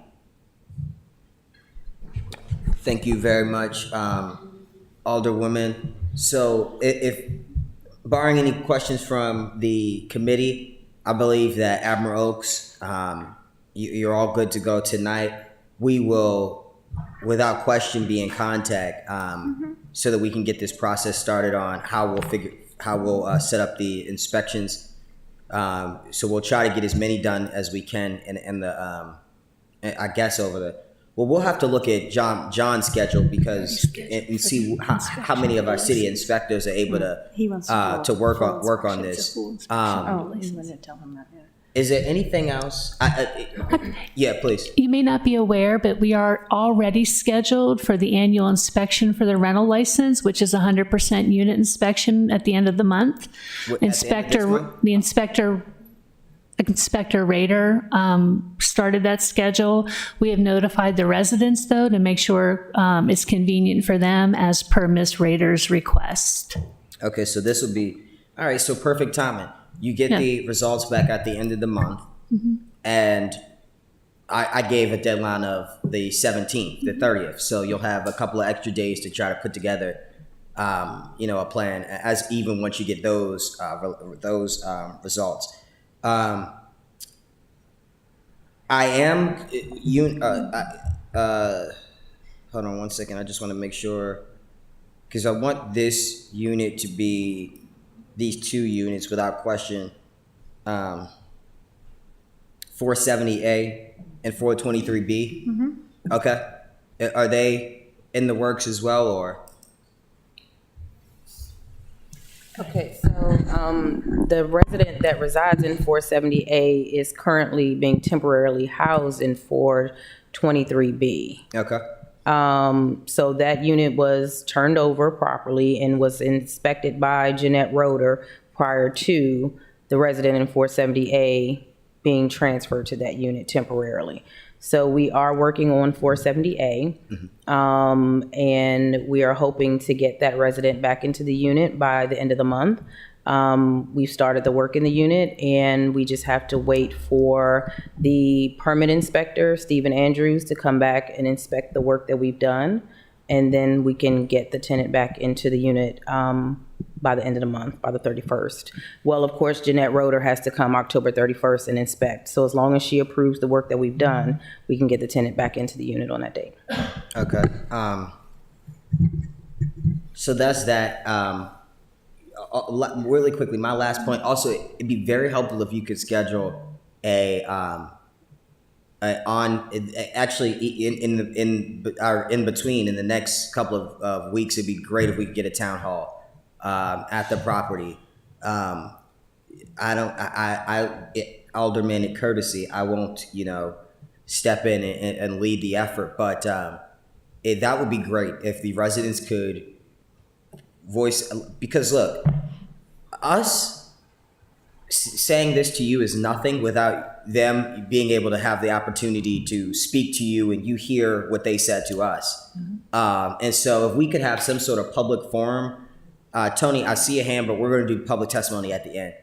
S1: Thank you very much, Alderwoman. So if barring any questions from the committee, I believe that Admiral Oaks, you're all good to go tonight. We will, without question, be in contact so that we can get this process started on how we'll set up the inspections. So we'll try to get as many done as we can in the I guess over the. Well, we'll have to look at John's schedule because and see how many of our city inspectors are able to work on this. Is there anything else? Yeah, please.
S5: You may not be aware, but we are already scheduled for the annual inspection for the rental license, which is 100% unit inspection at the end of the month. Inspector Rader started that schedule. We have notified the residents, though, to make sure it's convenient for them as per Ms. Rader's request.
S1: Okay, so this will be, all right, so perfect timing. You get the results back at the end of the month, and I gave a deadline of the 17th, the 30th, so you'll have a couple of extra days to try to put together a plan as even once you get those results. I am hold on one second. I just want to make sure because I want this unit to be these two units without question. 470A and 423B. Okay. Are they in the works as well, or?
S6: Okay, so the resident that resides in 470A is currently being temporarily housed in 423B.
S1: Okay.
S6: So that unit was turned over properly and was inspected by Jeanette Roeder prior to the resident in 470A being transferred to that unit temporarily. So we are working on 470A, and we are hoping to get that resident back into the unit by the end of the month. We've started the work in the unit, and we just have to wait for the permit inspector, Stephen Andrews, to come back and inspect the work that we've done, and then we can get the tenant back into the unit by the end of the month, by the 31st. Well, of course, Jeanette Roeder has to come October 31st and inspect. So as long as she approves the work that we've done, we can get the tenant back into the unit on that date.
S1: Okay. So that's that. Really quickly, my last point. Also, it'd be very helpful if you could schedule in between in the next couple of weeks. It'd be great if we could get a town hall at the property. Alderman, in courtesy, I won't, step in and lead the effort, but that would be great if the residents could voice, because look, us saying this to you is nothing without them being able to have the opportunity to speak to you and you hear what they said to us. And so if we could have some sort of public forum, Tony, I see a hand, but we're going to do public testimony at the end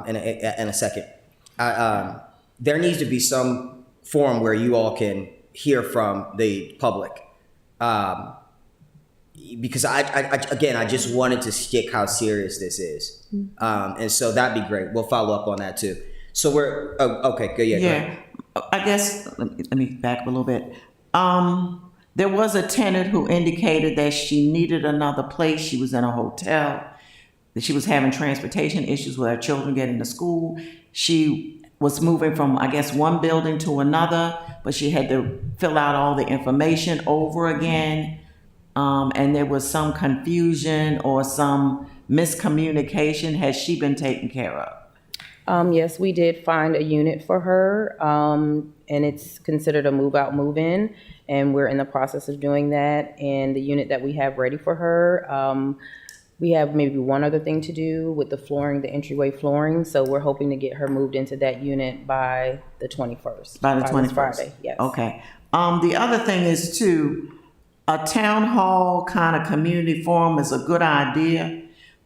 S1: in a second. There needs to be some forum where you all can hear from the public. Because I just wanted to stick how serious this is. And so that'd be great. We'll follow up on that too. So we're, okay, good, yeah. Go ahead.
S9: I guess, let me back up a little bit. There was a tenant who indicated that she needed another place. She was in a hotel, that she was having transportation issues with her children getting to school. She was moving from, I guess, one building to another, but she had to fill out all the information over again. And there was some confusion or some miscommunication. Has she been taken care of?
S6: Yes, we did find a unit for her, and it's considered a move-out, move-in, and we're in the process of doing that. And the unit that we have ready for her, we have maybe one other thing to do with the flooring, the entryway flooring. So we're hoping to get her moved into that unit by the 21st.
S9: By the
S6: this
S9: 21st?
S6: Friday, yes.
S9: Okay. The other thing is too, a town hall kind of community forum is a good idea.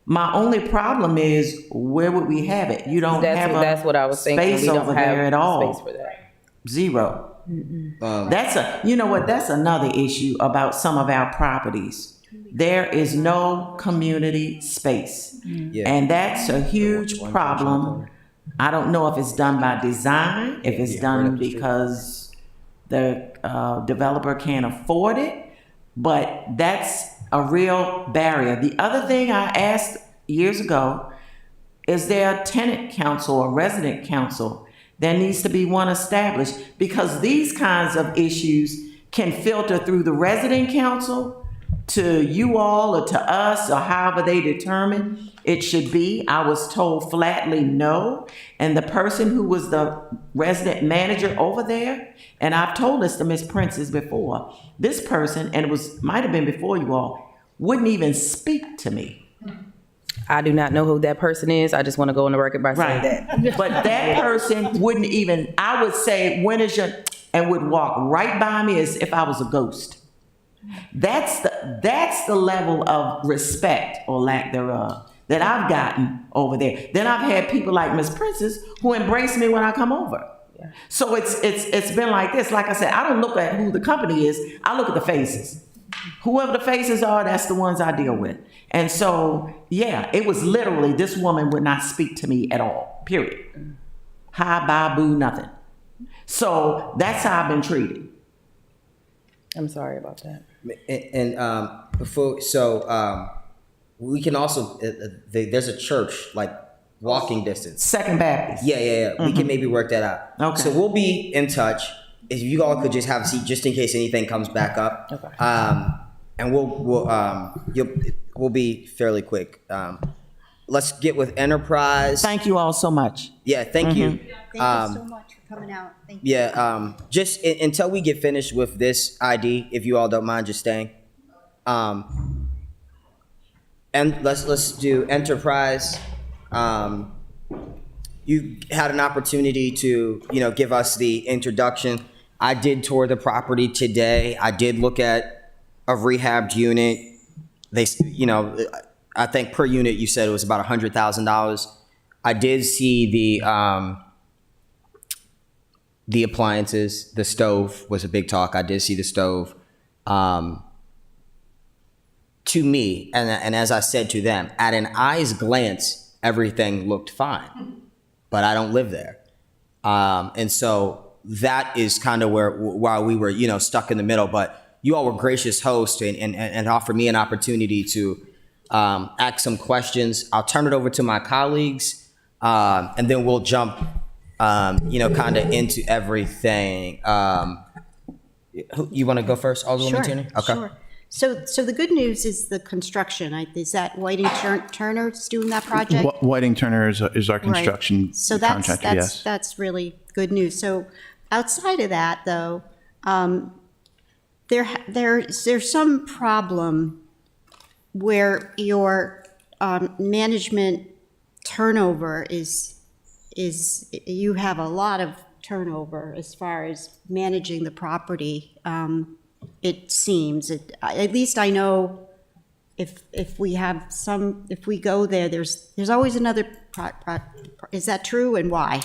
S9: My only problem is, where would we have it? You don't have
S6: That's what I was thinking.
S9: space
S6: We don't
S9: over
S6: have
S9: there at all.
S6: space for that.
S9: Zero. You know what, that's another issue about some of our properties. There is no community space. And that's a huge problem. I don't know if it's done by design, if it's done because the developer can't afford it, but that's a real barrier. The other thing I asked years ago, is there a tenant council or resident council? There needs to be one established, because these kinds of issues can filter through the resident council to you all or to us, or however they determine it should be. I was told flatly no. And the person who was the resident manager over there, and I've told this to Ms. Princess before, this person, and might have been before you all, wouldn't even speak to me.
S6: I do not know who that person is. I just want to go on the record by saying that.
S9: But that person wouldn't even, I would say, when is your, and would walk right by me as if I was a ghost. That's the level of respect, or lack thereof, that I've gotten over there. Then I've had people like Miss Princess who embrace me when I come over. Yeah. So it's been like this. Like I said, I don't look at who the company is. I look at the faces. Whoever the faces are, that's the ones I deal with. And so, yeah, it was literally, this woman would not speak to me at all, period. Hi, bye, boo, nothing. So that's how I've been treated.
S6: I'm sorry about that.
S1: And before, so we can also, there's a church like walking distance.
S9: Second Baptist.
S1: Yeah. We can maybe work that out.
S9: Okay.
S1: So we'll be in touch. If you all could just have a seat, just in case anything comes back up.
S6: Okay.
S1: And we'll be fairly quick. Let's get with Enterprise.
S9: Thank you all so much.
S1: Yeah, thank you.
S3: Thank you so much for coming out. Thank you.
S1: Yeah, just until we get finished with this ID, if you all don't mind just staying. And let's do Enterprise. You had an opportunity to, give us the introduction. I did tour the property today. I did look at a rehabbed unit. They, I think per unit you said it was about $100,000. I did see the appliances. The stove was a big talk. I did see the stove. To me, and as I said to them, at an eye's glance, everything looked fine, but I don't live there. And so that is kind of why we were, stuck in the middle, but you all were gracious hosts and offered me an opportunity to ask some questions. I'll turn it over to my colleagues, and then we'll jump, kind of into everything. You want to go first, Alderwoman Tierney? Okay.
S3: Sure. So the good news is the construction. Is that Whiting Turner's doing that project?
S7: Whiting Turner is our construction
S3: Right. So
S7: contractor, yes.
S3: that's really good news. So outside of that, though, there's some problem where your management turnover is you have a lot of turnover as far as managing the property. It seems, at least I know if we go there, there's always another is that true, and why?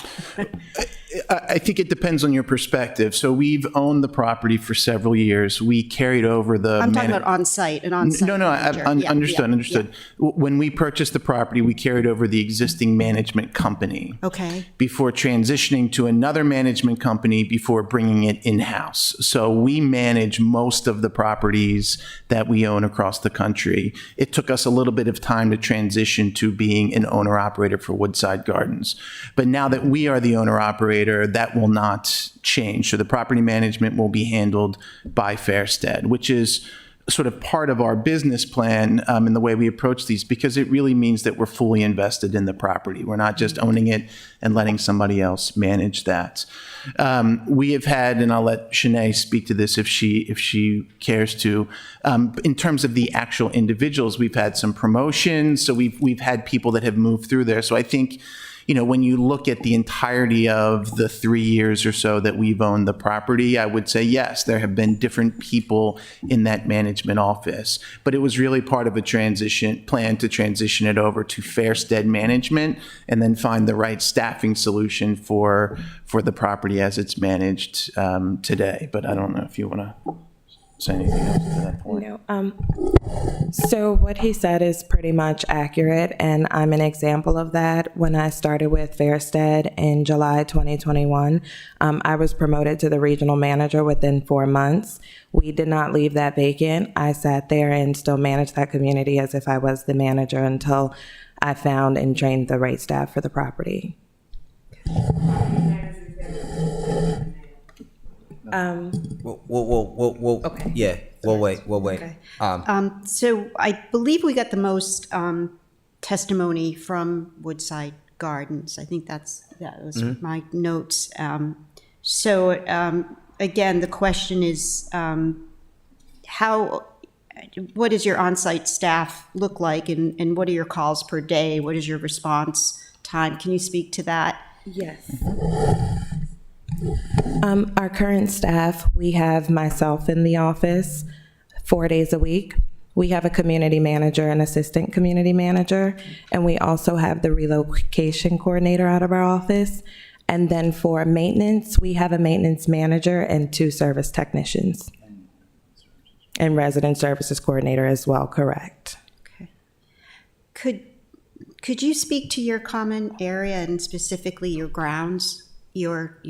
S7: I think it depends on your perspective. So we've owned the property for several years. We carried over the.
S3: I'm talking about on-site, an on-site
S7: No,
S3: manager. Yeah,
S7: understood.
S3: yeah.
S7: When we purchased the property, we carried over the existing management company.
S3: Okay.
S7: Before transitioning to another management company before bringing it in-house. So we manage most of the properties that we own across the country. It took us a little bit of time to transition to being an owner-operator for Woodside Gardens. But now that we are the owner-operator, that will not change. So the property management will be handled by Fairstead, which is sort of part of our business plan in the way we approach these, because it really means that we're fully invested in the property. We're not just owning it and letting somebody else manage that. We have had, and I'll let Shanae speak to this if she cares to, in terms of the actual individuals, we've had some promotions. So we've had people that have moved through there. So I think, when you look at the entirety of the 3 years or so that we've owned the property, I would say, yes, there have been different people in that management office. But it was really part of a plan to transition it over to Fairstead management and then find the right staffing solution for the property as it's managed today. But I don't know if you want to say anything else to that point.
S8: So what he said is pretty much accurate, and I'm an example of that. When I started with Fairstead in July 2021, I was promoted to the regional manager within 4 months. We did not leave that vacant. I sat there and still managed that community as if I was the manager until I found and trained the right staff for the property.
S1: Okay. Yeah, we'll wait.
S3: Okay. So I believe we got the most testimony from Woodside Gardens. I think that was my notes. Again, the question is, what does your on-site staff look like, and what are your calls per day? What is your response time? Can you speak to that?
S8: Yes. Our current staff, we have myself in the office 4 days a week. We have a community manager and assistant community manager, and we also have the relocation coordinator out of our office. And then for maintenance, we have a maintenance manager and 2 service technicians. And resident services coordinator as well, correct.
S3: Okay. Could you speak to your common area and specifically your grounds? Your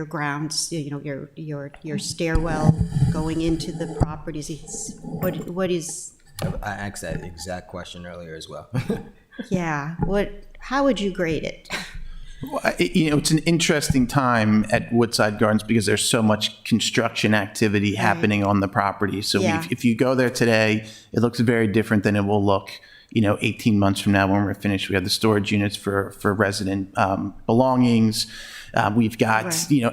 S3: grounds, your stairwell going into the properties. What is?
S1: I asked that exact question earlier as well.
S3: Yeah. How would you grade it?
S7: Well, it's an interesting time at Woodside Gardens because there's so much construction activity happening on the property. So if you go there today, it looks very different than it will look 18 months from now when we're finished. We have the storage units for resident belongings. We've got,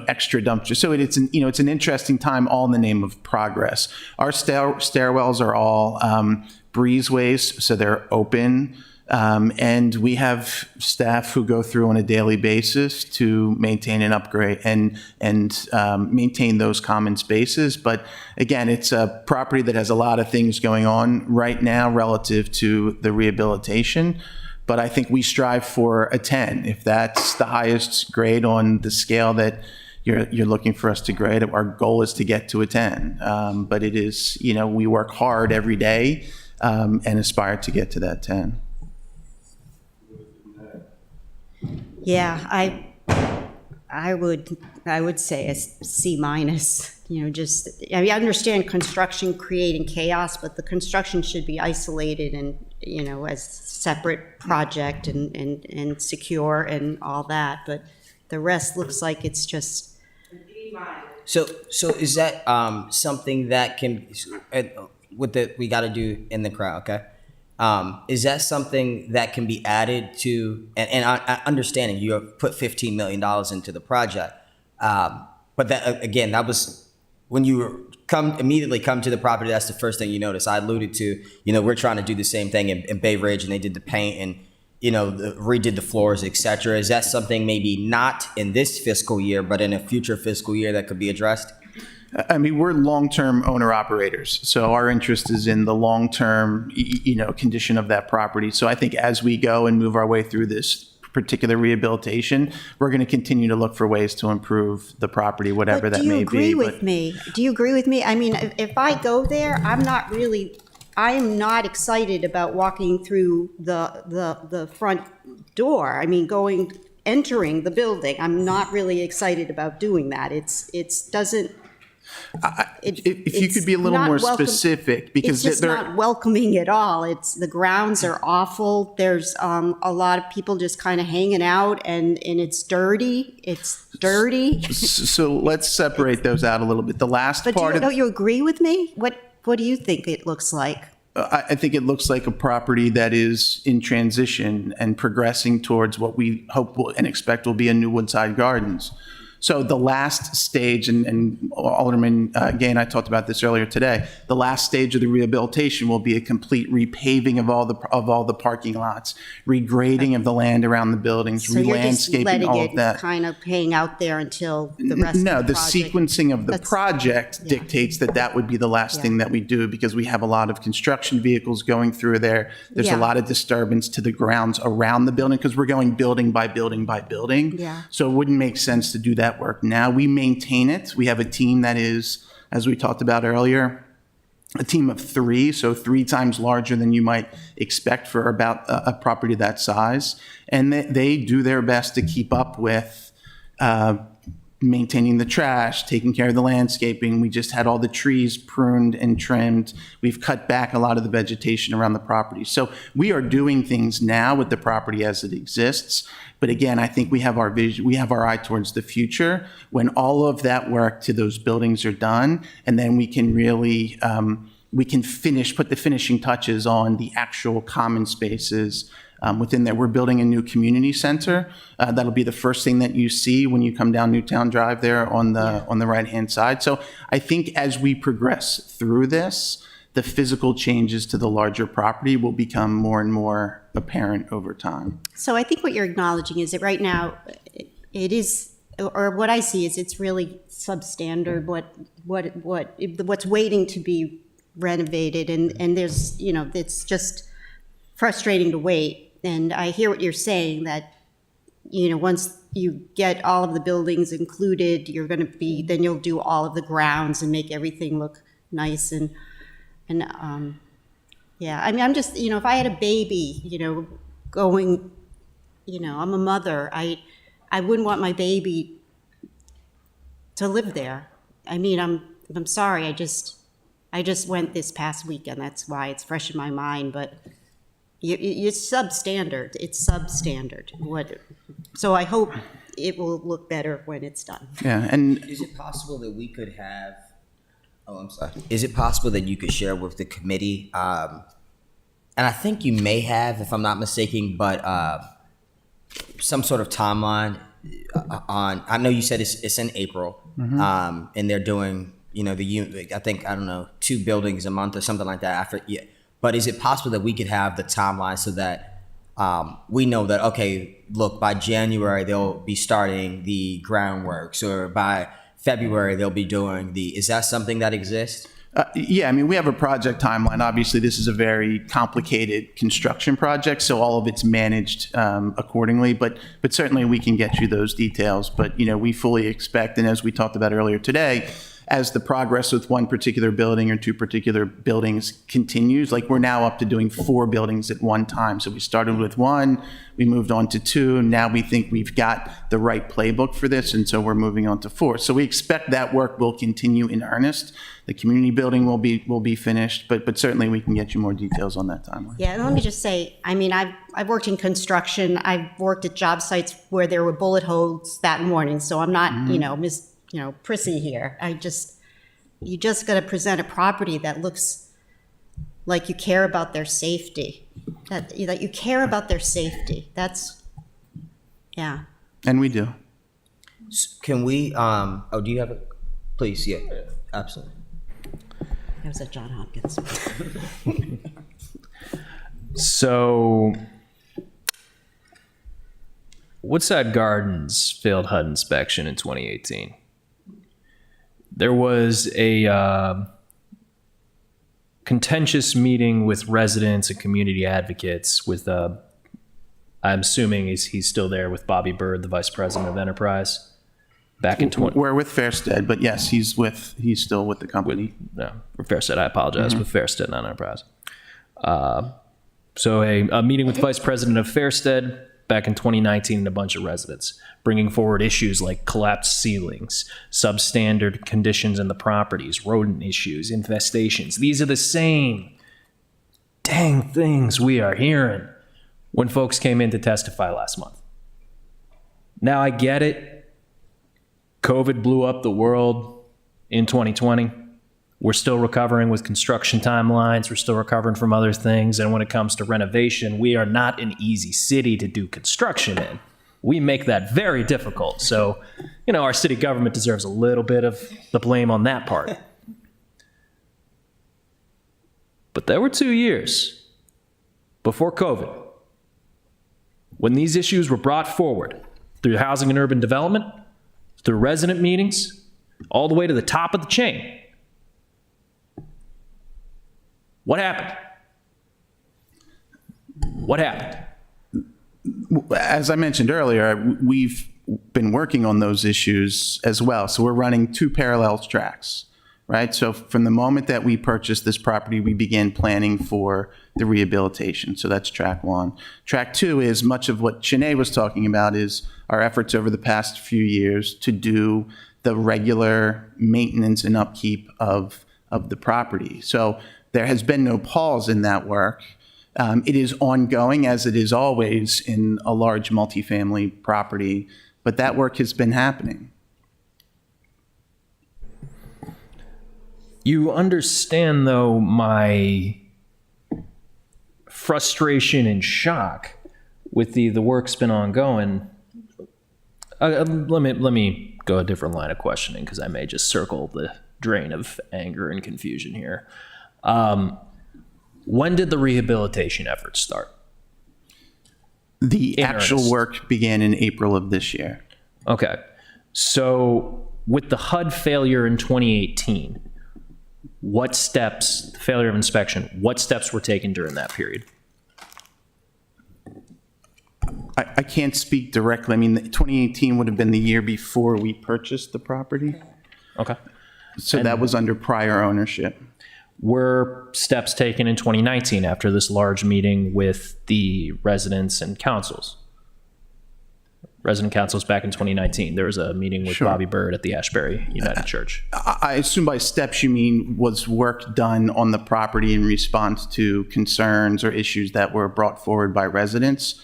S7: extra dumpsters. So it's an interesting time, all in the name of progress. Our stairwells are all breezeways, so they're open. And we have staff who go through on a daily basis to maintain and upgrade and maintain those common spaces. But again, it's a property that has a lot of things going on right now relative to the rehabilitation. But I think we strive for a 10. If that's the highest grade on the scale that you're looking for us to grade, our goal is to get to a 10. But it is, we work hard every day and aspire to get to that 10.
S3: Yeah, I would say a C-. I understand construction creating chaos, but the construction should be isolated and as separate project and secure and all that. But the rest looks like it's just.
S1: So is that something that can we got to do in the crowd? Okay. Is that something that can be added to, and I understanding you have put $15 million into the project, but that, again, that was when you immediately come to the property, that's the first thing you notice. I alluded to, we're trying to do the same thing in Bay Ridge, and they did the paint, and, redid the floors, et cetera. Is that something maybe not in this fiscal year, but in a future fiscal year that could be addressed?
S7: I mean, we're long-term owner-operators, so our interest is in the long-term, condition of that property. So I think as we go and move our way through this particular rehabilitation, we're going to continue to look for ways to improve the property, whatever that may be.
S3: Do you agree with me? Do you agree with me? I mean, if I go there, I am not excited about walking through the front door. I mean, entering the building. I'm not really excited about doing that.
S7: If you could be a little more specific, because
S3: it's just not welcoming at all. The grounds are awful. There's a lot of people just kind of hanging out, and it's dirty. It's dirty.
S7: So let's separate those out a little bit. The last
S3: But
S7: part
S3: don't you agree with me? What do you think it looks like?
S7: I think it looks like a property that is in transition and progressing towards what we hope and expect will be a new Woodside Gardens. So the last stage, and Alderman Gay and I talked about this earlier today, the last stage of the rehabilitation will be a complete repaving of all the parking lots, regrading of the land around the buildings,
S3: So you're just
S7: re-landscaping,
S3: letting
S7: all
S3: it
S7: of that.
S3: kind of hang out there until the rest
S7: No,
S3: of the
S7: the
S3: project?
S7: sequencing of the
S3: That's-
S7: project
S3: yeah.
S7: dictates that would be the last
S3: Yeah.
S7: thing that we do, because we have a lot of construction vehicles going through there. There's
S3: Yeah.
S7: a lot of disturbance to the grounds around the building, because we're going building by building by building.
S3: Yeah.
S7: So it wouldn't make sense to do that work now. We maintain it. We have a team that is, as we talked about earlier, a team of 3, so 3 times larger than you might expect for about a property that size. And they do their best to keep up with maintaining the trash, taking care of the landscaping. We just had all the trees pruned and trimmed. We've cut back a lot of the vegetation around the property. So we are doing things now with the property as it exists. But again, I think we have our vision, we have our eye towards the future, when all of that work to those buildings are done, and then we can really, put the finishing touches on the actual common spaces within there. We're building a new community center. That'll be the first thing that you see when you come down Newtown Drive there on the right-hand side. So I think as we progress through this, the physical changes to the larger property will become more and more apparent over time.
S3: So I think what you're acknowledging is that right now, it is, or what I see is it's really substandard, what's waiting to be renovated, and there's, it's just frustrating to wait. And I hear what you're saying, that, once you get all of the buildings included, then you'll do all of the grounds and make everything look nice yeah, I mean, I'm just, if I had a baby, going, I'm a mother, I wouldn't want my baby to live there. I mean, I'm sorry, I just went this past weekend, that's why it's fresh in my mind, but it's substandard, so I hope it will look better when it's done.
S7: Yeah, and
S1: Is it possible that we could have, I'm sorry. Is it possible that you could share with the committee, and I think you may have, if I'm not mistaken, but some sort of timeline on, I know you said it's in April, and they're doing, I think, I don't know, 2 buildings a month or something like that after, yeah. But is it possible that we could have the timeline so that we know that, okay, look, by January, they'll be starting the groundworks, or by February, they'll be doing is that something that exists?
S7: Yeah, I mean, we have a project timeline. Obviously, this is a very complicated construction project, so all of it's managed accordingly. But certainly, we can get you those details. But we fully expect, and as we talked about earlier today, as the progress with one particular building or 2 particular buildings continues, like we're now up to doing 4 buildings at one time. So we started with 1, we moved on to 2, now we think we've got the right playbook for this, and so we're moving on to 4. So we expect that work will continue in earnest. The community building will be finished, but certainly we can get you more details on that timeline.
S3: Yeah, and let me just say, I mean, I've worked in construction. I've worked at job sites where there were bullet holes that morning. So I'm not, prissy here. You just got to present a property that looks like you care about their safety. That you care about their safety. That's, yeah.
S7: And we do.
S1: Can we, do you have a, please, yeah, absolutely.
S3: That was at John Hopkins.
S2: So Woodside Gardens failed HUD inspection in 2018. There was a contentious meeting with residents and community advocates with, I'm assuming he's still there, with Bobby Bird, the vice president of Enterprise, back in 20.
S7: We're with Fairstead, but yes, he's still with the company.
S2: No, for Fairstead, I apologize, with Fairstead, not Enterprise. So a meeting with vice president of Fairstead back in 2019 and a bunch of residents, bringing forward issues like collapsed ceilings, substandard conditions in the properties, rodent issues, infestations. These are the same dang things we are hearing when folks came in to testify last month. Now I get it. COVID blew up the world in 2020. We're still recovering with construction timelines. We're still recovering from other things. And when it comes to renovation, we are not an easy city to do construction in. We make that very difficult. So, our city government deserves a little bit of the blame on that part. But there were 2 years before COVID when these issues were brought forward through housing and urban development, through resident meetings, all the way to the top of the chain. What happened? What happened?
S7: As I mentioned earlier, we've been working on those issues as well. So we're running 2 parallel tracks, right? So from the moment that we purchased this property, we began planning for the rehabilitation. So that's track 1. Track 2 is much of what Shanae was talking about, is our efforts over the past few years to do the regular maintenance and upkeep of the property. So there has been no pause in that work. It is ongoing, as it is always in a large multifamily property, but that work has been happening.
S2: You understand, though, my frustration and shock with the work's been ongoing. Let me go a different line of questioning, because I may just circle the drain of anger and confusion here. When did the rehabilitation efforts start?
S7: The
S2: In
S7: actual
S2: earnest.
S7: work began in April of this year.
S2: Okay. So with the HUD failure in 2018, failure of inspection, what steps were taken during that period?
S7: I can't speak directly. I mean, 2018 would have been the year before we purchased the property.
S2: Okay.
S7: So that was under prior ownership.
S2: Were steps taken in 2019 after this large meeting with the residents and councils? Resident councils back in 2019. There was a meeting with
S7: Sure.
S2: Bobby Bird at the Ashbury United Church.
S7: I assume by steps you mean was work done on the property in response to concerns or issues that were brought forward by residents.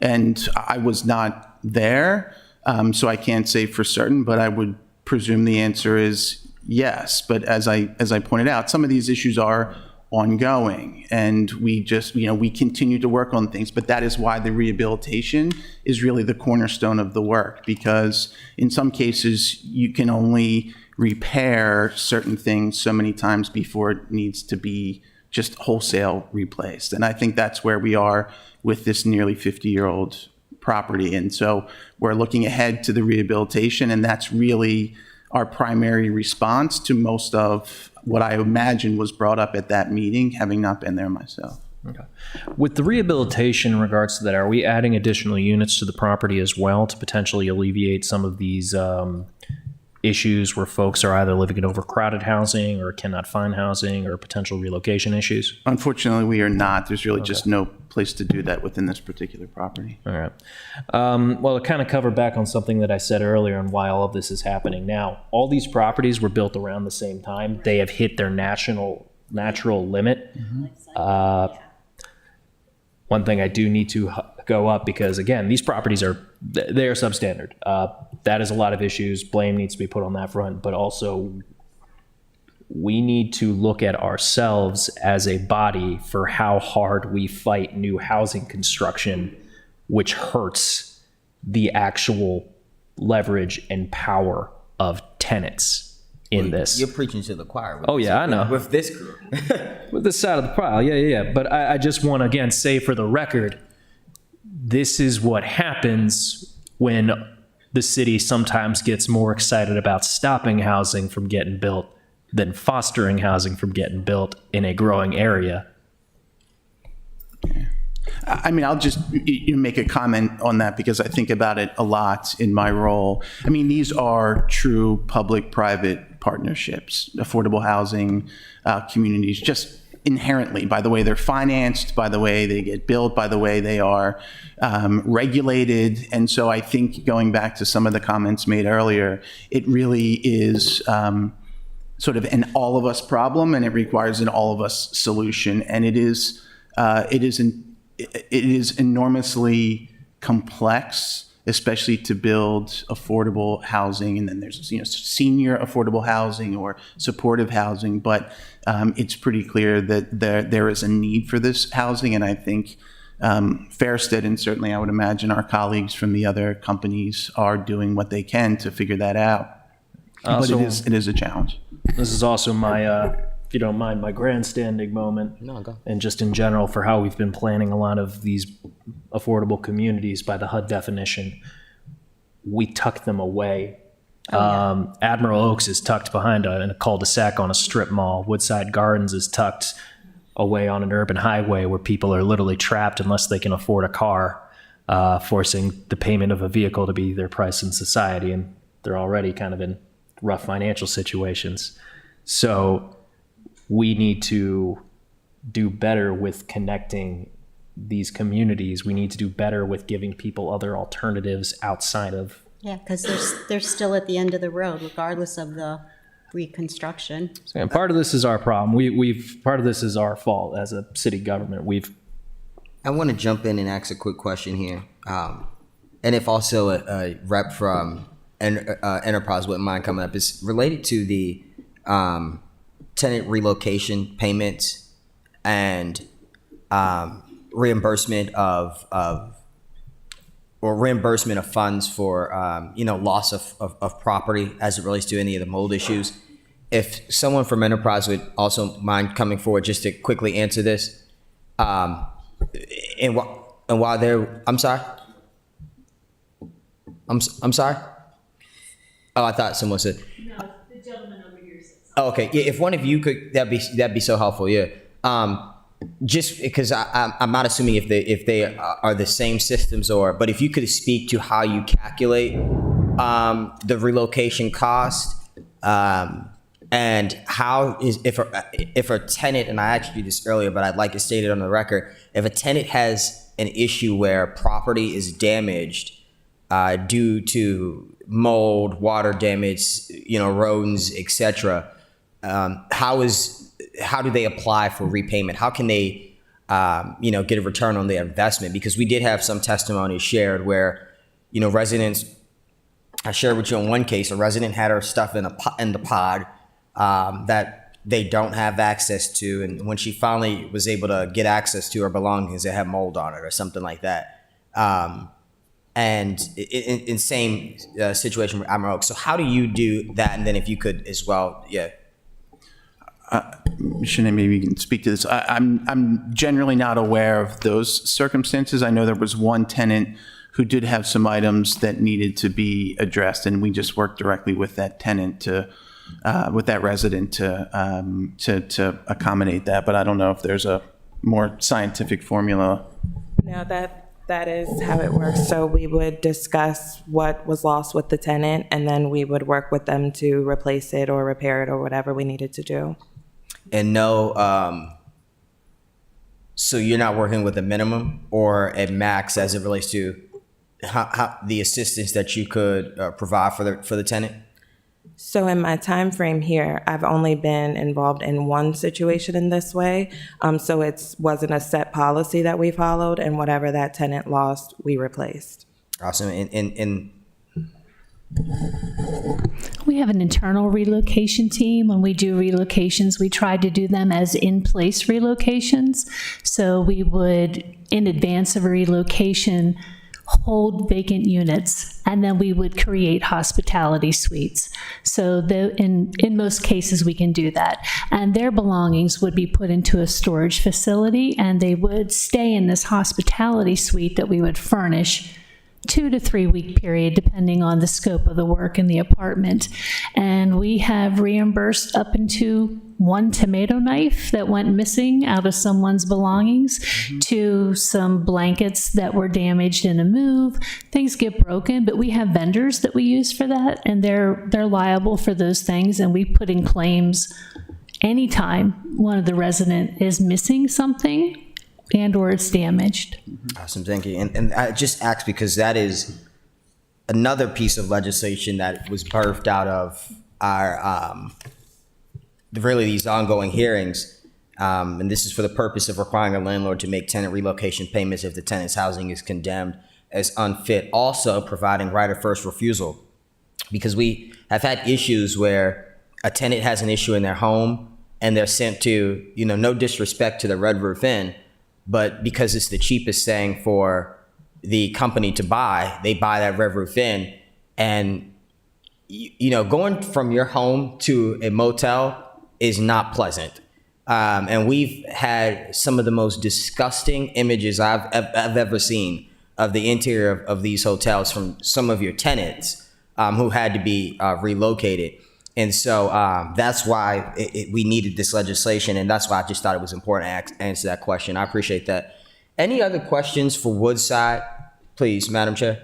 S7: And I was not there, so I can't say for certain, but I would presume the answer is yes. But as I pointed out, some of these issues are ongoing, and we continue to work on things. But that is why the rehabilitation is really the cornerstone of the work, because in some cases you can only repair certain things so many times before it needs to be just wholesale replaced. And I think that's where we are with this nearly 50-year-old property. And so we're looking ahead to the rehabilitation, and that's really our primary response to most of what I imagine was brought up at that meeting, having not been there myself.
S2: Okay. With the rehabilitation in regards to that, are we adding additional units to the property as well to potentially alleviate some of these issues where folks are either living in overcrowded housing or cannot find housing, or potential relocation issues?
S7: Unfortunately, we are not. There's really just no place to do that within this particular property.
S2: All right. Well, to kind of cover back on something that I said earlier on why all of this is happening now, all these properties were built around the same time. They have hit their natural limit. One thing I do need to go up, because again, these properties they are substandard. That is a lot of issues. Blame needs to be put on that front, but also we need to look at ourselves as a body for how hard we fight new housing construction, which hurts the actual leverage and power of tenants in this.
S1: You're preaching to the choir.
S2: Oh, yeah, I know.
S1: With this group.
S2: With this side of the pile, yeah. But I just want to, again, say for the record, this is what happens when the city sometimes gets more excited about stopping housing from getting built than fostering housing from getting built in a growing area.
S7: I mean, I'll just make a comment on that because I think about it a lot in my role. I mean, these are true public-private partnerships, affordable housing communities, just inherently by the way they're financed, by the way they get built, by the way they are regulated. And so I think going back to some of the comments made earlier, it really is sort of an all of us problem, and it requires an all of us solution. And it is enormously complex, especially to build affordable housing. And then there's, senior affordable housing or supportive housing. But it's pretty clear that there is a need for this housing. And I think Fairstead, and certainly I would imagine our colleagues from the other companies, are doing what they can to figure that out. But it is a challenge.
S2: This is also my, if you don't mind, my grandstanding moment.
S1: No, go.
S2: And just in general for how we've been planning a lot of these affordable communities by the HUD definition. We tuck them away. Admiral Oaks is tucked behind in a cul-de-sac on a strip mall. Woodside Gardens is tucked away on an urban highway where people are literally trapped unless they can afford a car, forcing the payment of a vehicle to be their price in society. And they're already kind of in rough financial situations. So we need to do better with connecting these communities. We need to do better with giving people other alternatives outside of.
S3: Yeah, because they're still at the end of the road, regardless of the reconstruction.
S2: And part of this is our problem. Part of this is our fault as a city government.
S1: I want to jump in and ask a quick question here. And if also a rep from Enterprise wouldn't mind coming up, is related to the tenant relocation payments and reimbursement of funds for loss of property as it relates to any of the mold issues. If someone from Enterprise would also mind coming forward just to quickly answer this, and while they're, I'm sorry. I'm sorry. Oh, I thought someone said.
S5: No, the gentleman over here said something.
S1: Oh, okay. Yeah, if one of you could, that'd be so helpful. Yeah. Just because I'm not assuming if they are the same systems but if you could speak to how you calculate the relocation cost, and how is if a tenant, and I actually did this earlier, but I'd like to state it on the record, if a tenant has an issue where property is damaged due to mold, water damage, rodents, etc., how do they apply for repayment? How can they, get a return on their investment? Because we did have some testimony shared where, residents. I shared with you in one case, a resident had her stuff in the pod that they don't have access to, and when she finally was able to get access to her belongings, it had mold on it or something like that. And in same situation with Admiral Oaks. So how do you do that? And then if you could as well, yeah.
S7: Shanae, maybe you can speak to this. I'm generally not aware of those circumstances. I know there was one tenant who did have some items that needed to be addressed, and we just worked directly with that tenant with that resident to accommodate that. But I don't know if there's a more scientific formula.
S8: No, that is how it works. So we would discuss what was lost with the tenant, and then we would work with them to replace it or repair it or whatever we needed to do.
S1: And no, so you're not working with a minimum or a max as it relates to how the assistance that you could provide for the tenant?
S8: So in my time frame here, I've only been involved in one situation in this way. So it wasn't a set policy that we followed, and whatever that tenant lost, we replaced.
S1: Awesome. And
S5: We have an internal relocation team. When we do relocations, we try to do them as in-place relocations. So we would, in advance of a relocation, hold vacant units, and then we would create hospitality suites. So in most cases, we can do that. And their belongings would be put into a storage facility, and they would stay in this hospitality suite that we would furnish 2 to 3 week period, depending on the scope of the work in the apartment. And we have reimbursed up into one tomato knife that went missing out of someone's belongings, to some blankets that were damaged in a move. Things get broken, but we have vendors that we use for that, and they're liable for those things. And we put in claims anytime one of the resident is missing something and or it's damaged.
S1: Awesome, thank you. And I just asked because that is another piece of legislation that was birthed out of our, really these ongoing hearings. And this is for the purpose of requiring a landlord to make tenant relocation payments if the tenant's housing is condemned as unfit. Also providing right of first refusal, because we have had issues where a tenant has an issue in their home and they're sent to, no disrespect to the Red Roof Inn, but because it's the cheapest thing for the company to buy, they buy that Red Roof Inn. And, going from your home to a motel is not pleasant. And we've had some of the most disgusting images I've ever seen of the interior of these hotels from some of your tenants who had to be relocated. And so that's why we needed this legislation, and that's why I just thought it was important to answer that question. I appreciate that. Any other questions for Woodside? Please, Madam Chair.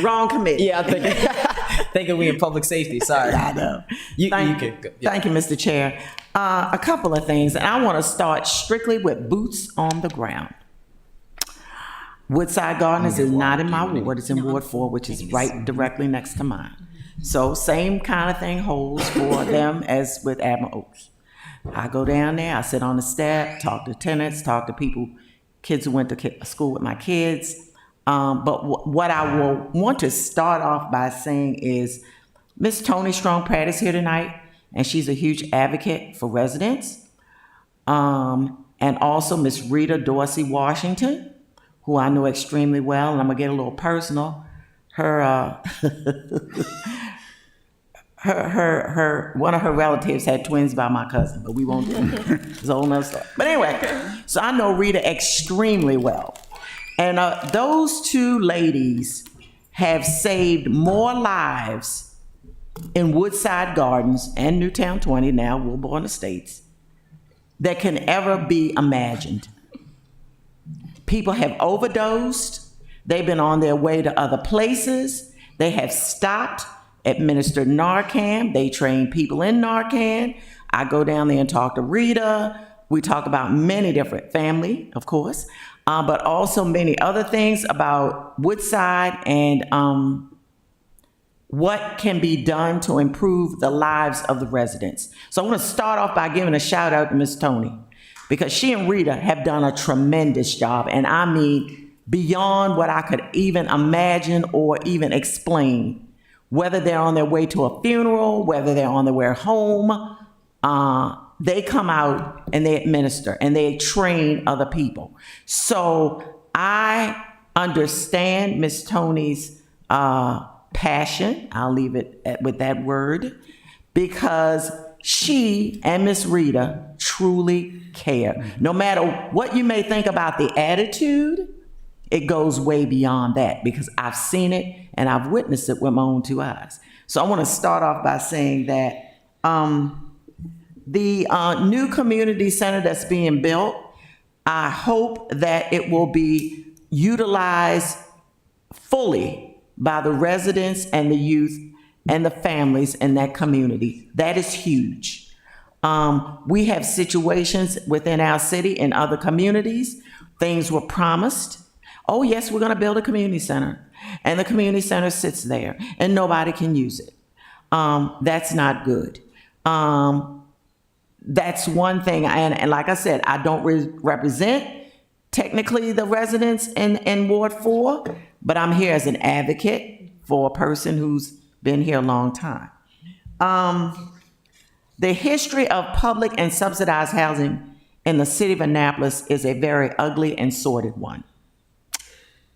S9: Wrong committee.
S1: Yeah, I'm thinking we in public safety. Sorry.
S9: I know.
S1: Thank you.
S9: Thank you, Mr. Chair. A couple of things, and I want to start strictly with boots on the ground. Woodside Gardens is not in my ward, it's in Ward 4, which is right directly next to mine. So same kind of thing holds for them as with Admiral Oaks. I go down there, I sit on the step, talk to tenants, talk to people, kids who went to school with my kids. But what I will want to start off by saying is Miss Tony Strong-Pratt is here tonight, and she's a huge advocate for residents. And also Miss Rita Dorsey Washington, who I know extremely well, and I'm gonna get a little personal. Her one of her relatives had twins by my cousin, but we won't do it. It's a whole nother story. But anyway, so I know Rita extremely well. And those two ladies have saved more lives in Woodside Gardens and Newtown 20, now Wilborn Estates, that can ever be imagined. People have overdosed. They've been on their way to other places. They have stopped, administered Narcan. They train people in Narcan. I go down there and talk to Rita. We talk about many different family, of course, but also many other things about Woodside and what can be done to improve the lives of the residents. So I want to start off by giving a shout out to Miss Tony, because she and Rita have done a tremendous job, and I mean beyond what I could even imagine or even explain. Whether they're on their way to a funeral, whether they're on their way home, they come out and they administer and they train other people. So I understand Miss Tony's passion, I'll leave it with that word, because she and Miss Rita truly care. No matter what you may think about the attitude, it goes way beyond that, because I've seen it and I've witnessed it with my own two eyes. So I want to start off by saying that the new community center that's being built, I hope that it will be utilized fully by the residents and the youth and the families in that community. That is huge. We have situations within our city and other communities. Things were promised. Oh, yes, we're going to build a community center. And the community center sits there and nobody can use it. That's not good. That's one thing. And like I said, I don't represent technically the residents in Ward 4, but I'm here as an advocate for a person who's been here a long time. The history of public and subsidized housing in the city of Annapolis is a very ugly and sordid one.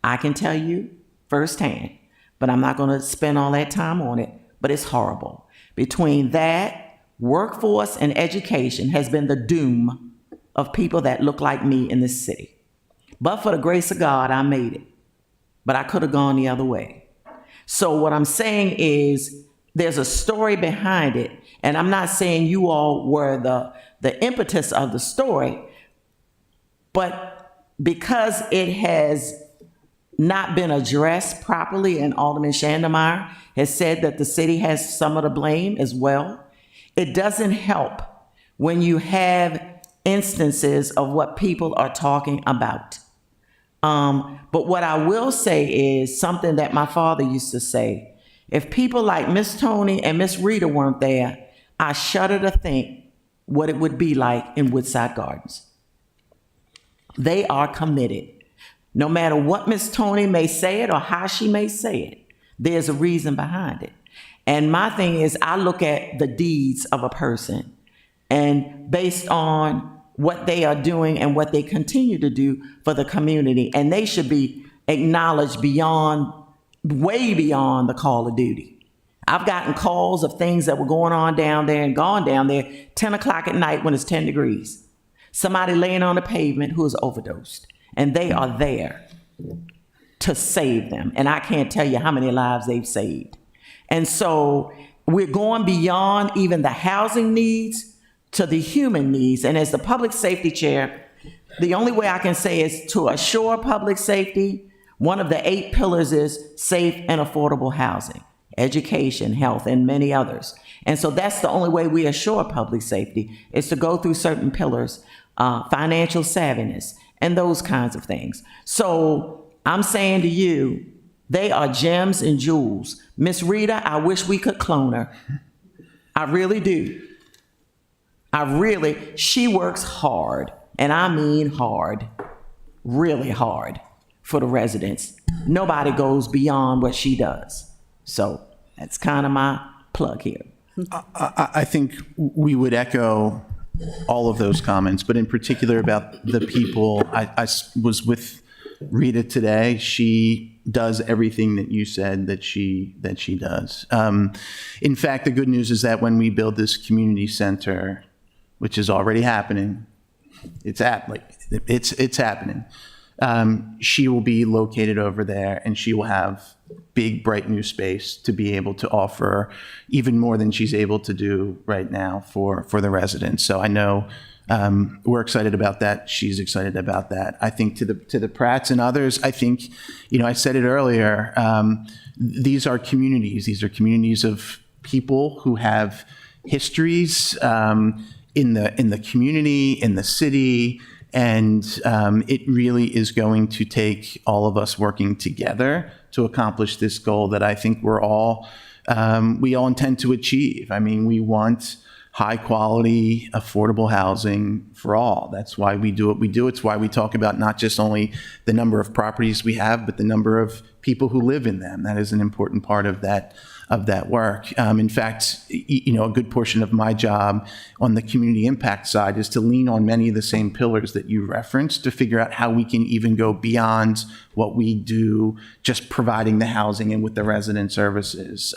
S9: I can tell you firsthand, but I'm not going to spend all that time on it, but it's horrible. Between that, workforce and education has been the doom of people that look like me in this city. But for the grace of God, I made it. But I could have gone the other way. So what I'm saying is there's a story behind it. And I'm not saying you all were the impetus of the story, but because it has not been addressed properly, and Alderman Shandemeyer has said that the city has some of the blame as well, it doesn't help when you have instances of what people are talking about. But what I will say is something that my father used to say. If people like Miss Tony and Miss Rita weren't there, I shudder to think what it would be like in Woodside Gardens. They are committed. No matter what Miss Tony may say it or how she may say it, there's a reason behind it. And my thing is, I look at the deeds of a person, and based on what they are doing and what they continue to do for the community, and they should be acknowledged way beyond the call of duty. I've gotten calls of things that were going on down there and gone down there 10 o'clock at night when it's 10 degrees. Somebody laying on the pavement who is overdosed, and they are there to save them. And I can't tell you how many lives they've saved. And so we're going beyond even the housing needs to the human needs. And as the public safety chair, the only way I can say is to assure public safety, one of the 8 pillars is safe and affordable housing, education, health, and many others. And so that's the only way we assure public safety, is to go through certain pillars, financial savviness, and those kinds of things. So I'm saying to you, they are gems and jewels. Miss Rita, I wish we could clone her. I really do. She works hard, and I mean hard, really hard for the residents. Nobody goes beyond what she does. So that's kind of my plug here.
S7: I think we would echo all of those comments, but in particular about the people. I was with Rita today. She does everything that you said that she does. In fact, the good news is that when we build this community center, which is already happening, it's happening. She will be located over there, and she will have big, bright new space to be able to offer even more than she's able to do right now for the residents. So I know we're excited about that. She's excited about that. I think to the Pratts and others, I think, I said it earlier, these are communities. These are communities of people who have histories in the community, in the city, and it really is going to take all of us working together to accomplish this goal that I think we all intend to achieve. I mean, we want high quality, affordable housing for all. That's why we do what we do. It's why we talk about not just only the number of properties we have, but the number of people who live in them. That is an important part of that work. In fact, a good portion of my job on the community impact side is to lean on many of the same pillars that you referenced to figure out how we can even go beyond what we do, just providing the housing and with the resident services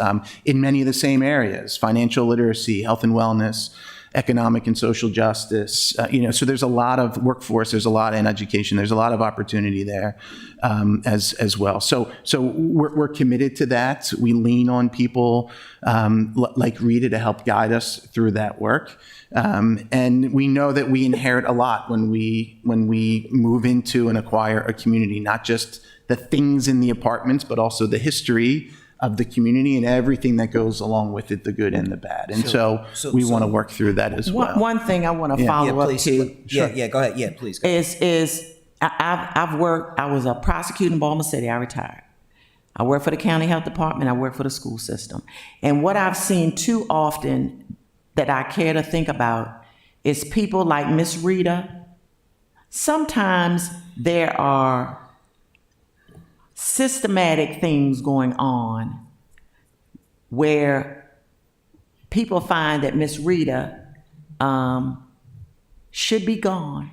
S7: in many of the same areas: financial literacy, health and wellness, economic and social justice. So there's a lot of workforce, there's a lot in education, there's a lot of opportunity there as well. So we're committed to that. We lean on people like Rita to help guide us through that work. And we know that we inherit a lot when we move into and acquire a community, not just the things in the apartments, but also the history of the community and everything that goes along with it, the good and the bad. And so we want to work through that as well.
S9: One thing I want to follow up to.
S1: Sure. Yeah, go ahead. Yeah, please. Go ahead.
S9: Is I've worked, I was a prosecutor in Baltimore City. I retired. I worked for the county health department. I worked for the school system. And what I've seen too often that I care to think about is people like Miss Rita. Sometimes there are systematic things going on where people find that Miss Rita should be gone.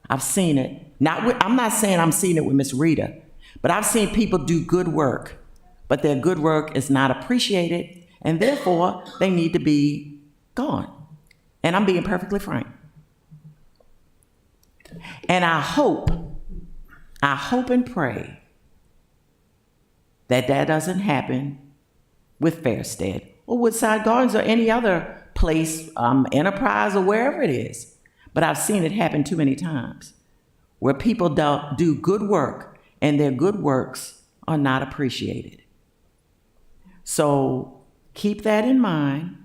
S9: I've seen it. I'm not saying I'm seeing it with Miss Rita, but I've seen people do good work, but their good work is not appreciated And therefore, they need to be gone. And I'm being perfectly frank. And I hope and pray that that doesn't happen with Fairstead or Woodside Gardens or any other place, Enterprise or wherever it is. But I've seen it happen too many times where people do good work and their good works are not appreciated. So keep that in mind.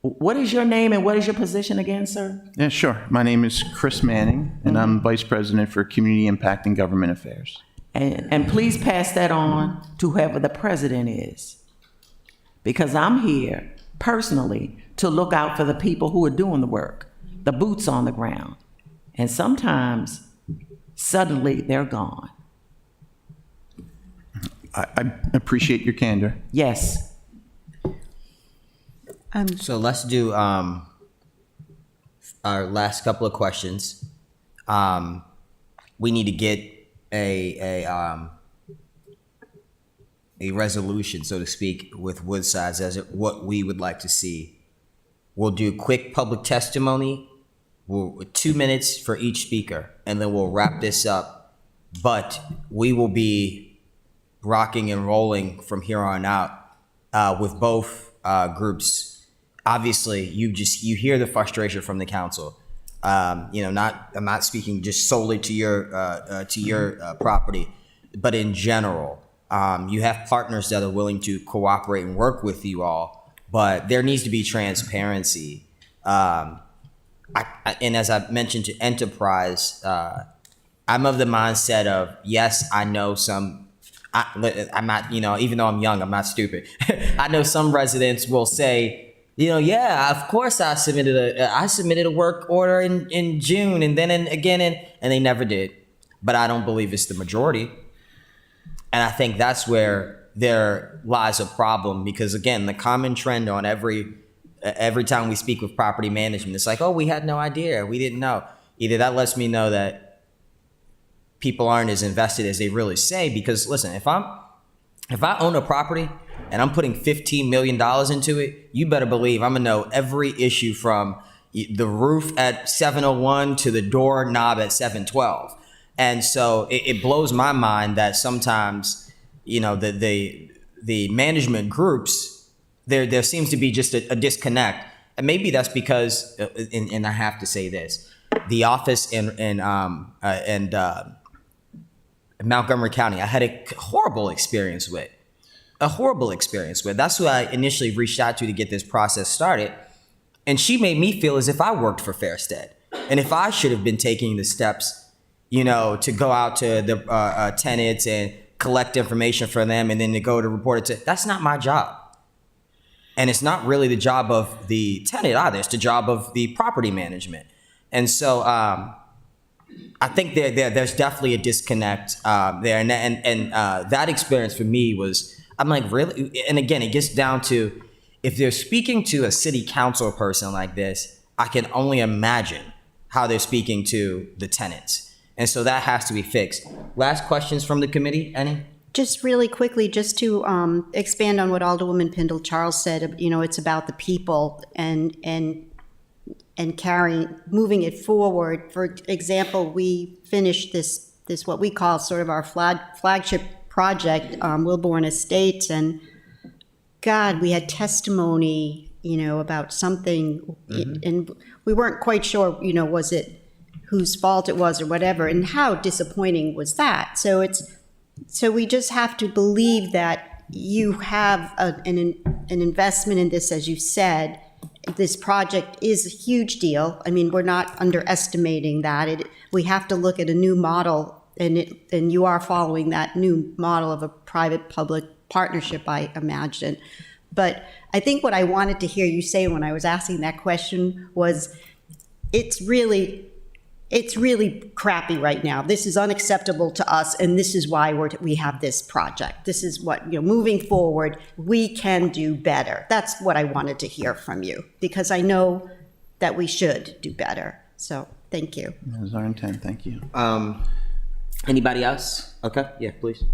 S9: What is your name and what is your position again, sir?
S7: Yeah, sure. My name is Chris Manning, and I'm Vice President for Community Impact and Government Affairs.
S9: And please pass that on to whoever the president is. Because I'm here personally to look out for the people who are doing the work, the boots on the ground. And sometimes, suddenly, they're gone.
S7: I appreciate your candor.
S9: Yes.
S1: So let's do our last couple of questions. We need to get a resolution, so to speak, with Woodsides as what we would like to see. We'll do quick public testimony. 2 minutes for each speaker, and then we'll wrap this up. But we will be rocking and rolling from here on out with both groups. Obviously, you hear the frustration from the council. I'm not speaking just solely to your property, but in general, you have partners that are willing to cooperate and work with you all, but there needs to be transparency. And as I mentioned to Enterprise, I'm of the mindset of, yes, I know I'm not, even though I'm young, I'm not stupid. I know some residents will say, yeah, of course I submitted a work order in June and then and they never did. But I don't believe it's the majority. And I think that's where there lies a problem, because again, the common trend on every time we speak with property management, it's like, oh, we had no idea, we didn't know. Either that lets me know that people aren't as invested as they really say, because listen, if I own a property and I'm putting $15 million into it, you better believe I'm gonna know every issue from the roof at 701 to the doorknob at 712. And so it blows my mind that sometimes, the management groups, there seems to be just a disconnect. And maybe that's because, and I have to say this, the office in Montgomery County, I had a horrible experience with. That's who I initially reached out to get this process started. And she made me feel as if I worked for Fairstead. And if I should have been taking the steps, to go out to the tenants and collect information from them and then to go to report it that's not my job. And it's not really the job of the tenant either. It's the job of the property management. And so I think there's definitely a disconnect there. And that experience for me was, I'm like, really? And again, it gets down to, if they're speaking to a city council person like this, I can only imagine how they're speaking to the tenants. And so that has to be fixed. Last questions from the committee, any?
S3: Just really quickly, just to expand on what Alderwoman Pindle Charles said, it's about the people and moving it forward. For example, we finished this what we call sort of our flagship project, Wilbourn Estates, and God, we had testimony, about something, and we weren't quite sure, was it whose fault it was or whatever, and how disappointing was that? So we just have to believe that you have an investment in this, as you said. This project is a huge deal. I mean, we're not underestimating that. We have to look at a new model, and you are following that new model of a private-public partnership, I imagine. But I think what I wanted to hear you say when I was asking that question was, it's really crappy right now. This is unacceptable to us, and this is why we have this project. This is what, moving forward, we can do better. That's what I wanted to hear from you, because I know that we should do better. So thank you.
S7: That was our intent. Thank you.
S1: Anybody else? Okay, yeah, please.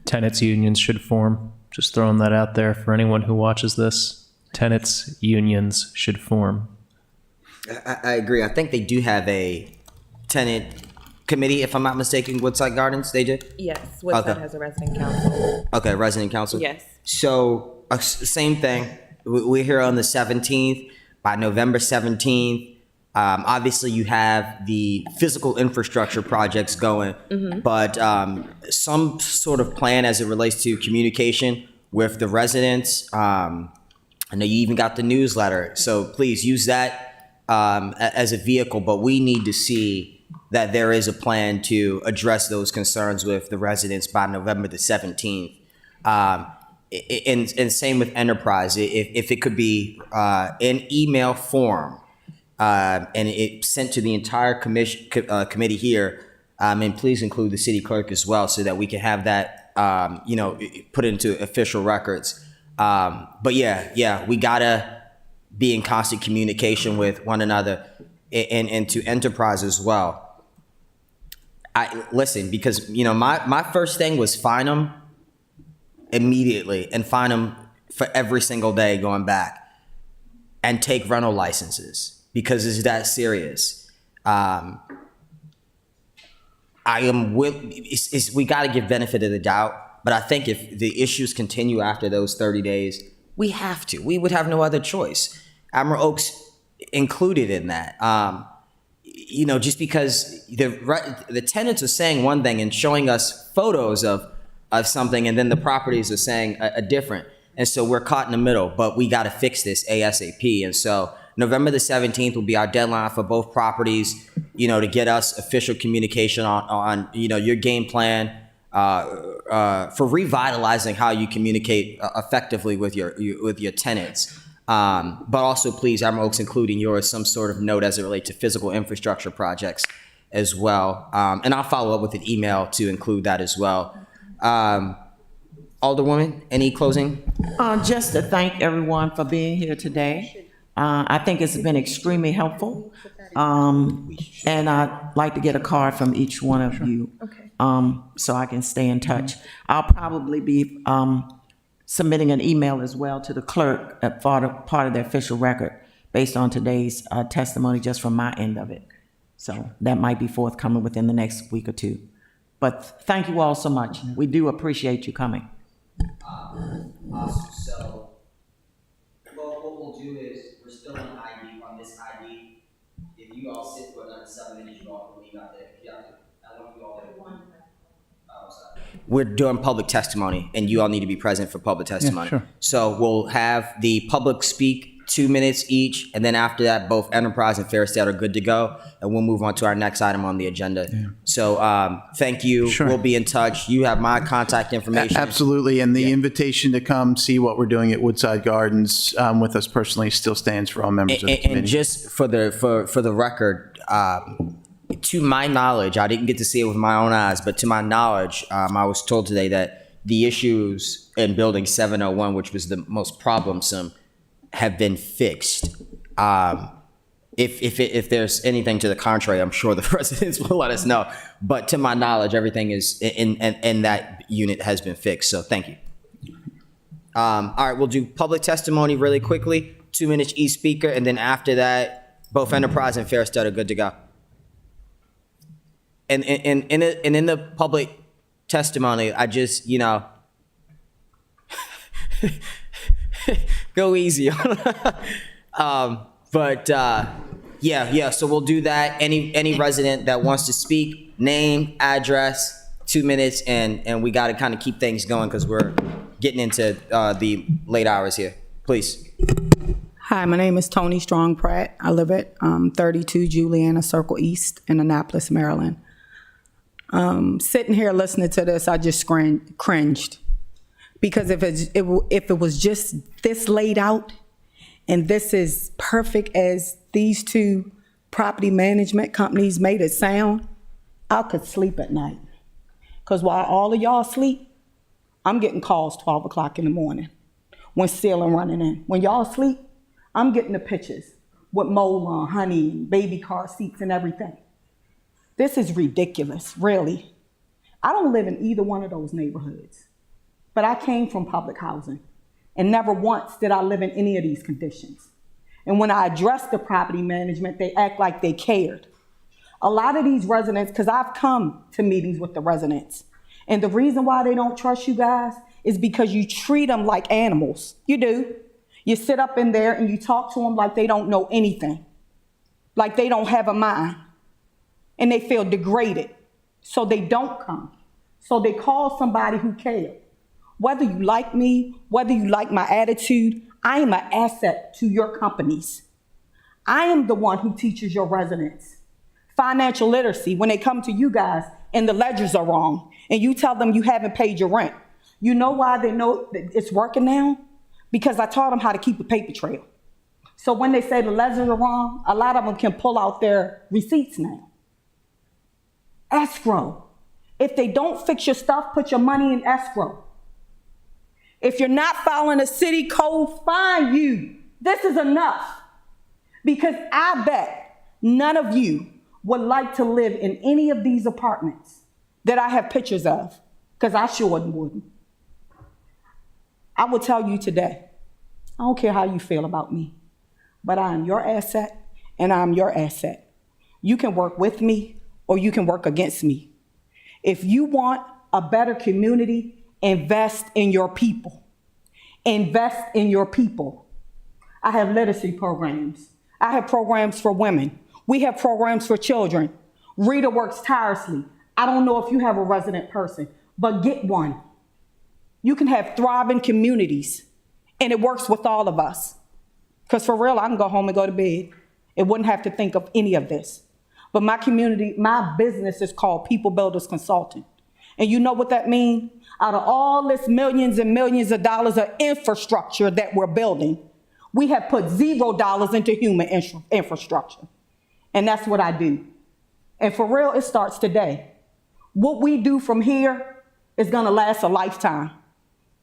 S2: Tenants unions should form. Just throwing that out there for anyone who watches this. Tenants unions should form.
S1: I agree. I think they do have a tenant committee, if I'm not mistaken, Woodside Gardens, they do?
S8: Yes, Woodside
S1: Okay.
S8: has a resident council.
S1: Okay, resident council?
S8: Yes.
S1: So, same thing. We're here on the 17th. By November 17th, obviously you have the physical infrastructure projects going, but some sort of plan as it relates to communication with the residents. I know you even got the newsletter, so please use that as a vehicle, but we need to see that there is a plan to address those concerns with the residents by November the 17th. And same with Enterprise, if it could be in email form, and it sent to the entire committee here, and please include the city clerk as well, so that we can have that, put into official records. But yeah, we gotta be in constant communication with one another, and to Enterprise as well. Listen, because my first thing was fine them immediately and fine them for every single day going back, and take rental licenses because it's that serious. We got to give benefit of the doubt, but I think if the issues continue after those 30 days, we have to. We would have no other choice. Admiral Oaks included in that. Just because the tenants are saying one thing and showing us photos of something, and then the properties are saying a different. And so we're caught in the middle, but we got to fix this ASAP. And so November the 17th will be our deadline for both properties, to get us official communication on your game plan for revitalizing how you communicate effectively with your tenants. But also, please, Admiral Oaks, including yours, some sort of note as it relates to physical infrastructure projects as well. And I'll follow up with an email to include that as well. Alderwoman, any closing?
S9: Just to thank everyone for being here today. I think it's been extremely helpful. And I'd like to get a card from each one of you. So I can stay in touch. I'll probably be submitting an email as well to the clerk as part of the official record based on today's testimony, just from my end of it. So that might be forthcoming within the next week or two. But thank you all so much. We do appreciate you coming.
S1: Awesome. So, what we'll do is, we're still on this ID. If you all sit for another 7 minutes, you all can leave out there. I want you all there. We're doing public testimony, and you all need to be present for public testimony.
S7: sure. So
S1: we'll have the public speak 2 minutes each, and then after that, both Enterprise and Fair State are good to go, and we'll move on to our next item on the agenda. So thank you.
S7: Sure.
S1: We'll be in touch. You have my contact information.
S7: Absolutely, and the invitation to come see what we're doing at Woodside Gardens with us personally still stands for all members of the committee.
S1: And just for the record, to my knowledge, I didn't get to see it with my own eyes, but to my knowledge, I was told today that the issues in Building 701, which was the most problemsome, have been fixed. If there's anything to the contrary, I'm sure the residents will let us know. But to my knowledge, everything is in that unit has been fixed. So thank you. All right, we'll do public testimony really quickly, 2 minutes each speaker, and then after that, both Enterprise and Fair State are good to go. And in the public testimony, I just, go easy on so we'll do that. Any resident that wants to speak, name, address, 2 minutes, and we got to kind of keep things going because we're getting into the late hours here. Please.
S10: Hi, my name is Tony Strong Pratt. I live at 32 Juliana Circle East in Annapolis, Maryland. Sitting here listening to this, I just cringed. Because if it was just this laid out, and this is perfect as these two property management companies made it sound, I could sleep at night. Because while all of y'all sleep, I'm getting calls 12 o'clock in the morning when ceiling running in. When y'all sleep, I'm getting the pictures with mold on, honey, and baby car seats and everything. This is ridiculous, really. I don't live in either one of those neighborhoods. but I came from public housing, and never once did I live in any of these conditions. And when I addressed the property management, they act like they cared. A lot of these residents, because I've come to meetings with the residents, and the reason why they don't trust you guys is because you treat them like animals. You do. You sit up in there and you talk to them like they don't know anything, like they don't have a mind, and they feel degraded, so they don't come. So they call somebody who cares. Whether you like me, whether you like my attitude, I am an asset to your companies. I am the one who teaches your residents financial literacy when they come to you guys and the ledgers are wrong and you tell them you haven't paid your rent. You know why they know that it's working now? Because I taught them how to keep a paper trail. So when they say the ledgers are wrong, a lot of them can pull out their receipts now. Escrow. If they don't fix your stuff, put your money in escrow. If you're not following a city code, fine you. This is enough. Because I bet none of you would like to live in any of these apartments that I have pictures of, because I sure wouldn't. I will tell you today, I don't care how you feel about me, but I am your asset and I'm your asset. You can work with me or you can work against me. If you want a better community, invest in your people. Invest in your people. I have literacy programs. I have programs for women. We have programs for children. Rita works tirelessly. I don't know if you have a resident person, but get one. You can have thriving communities, and it works with all of us. Because for real, I can go home and go to bed. It wouldn't have to think of any of this. But my community, my business is called People Builders Consulting. And you know what that means? Out of all this millions and millions of dollars of infrastructure that we're building, we have put $0 into human infrastructure. And that's what I do. And for real, it starts today. What we do from here is gonna last a lifetime.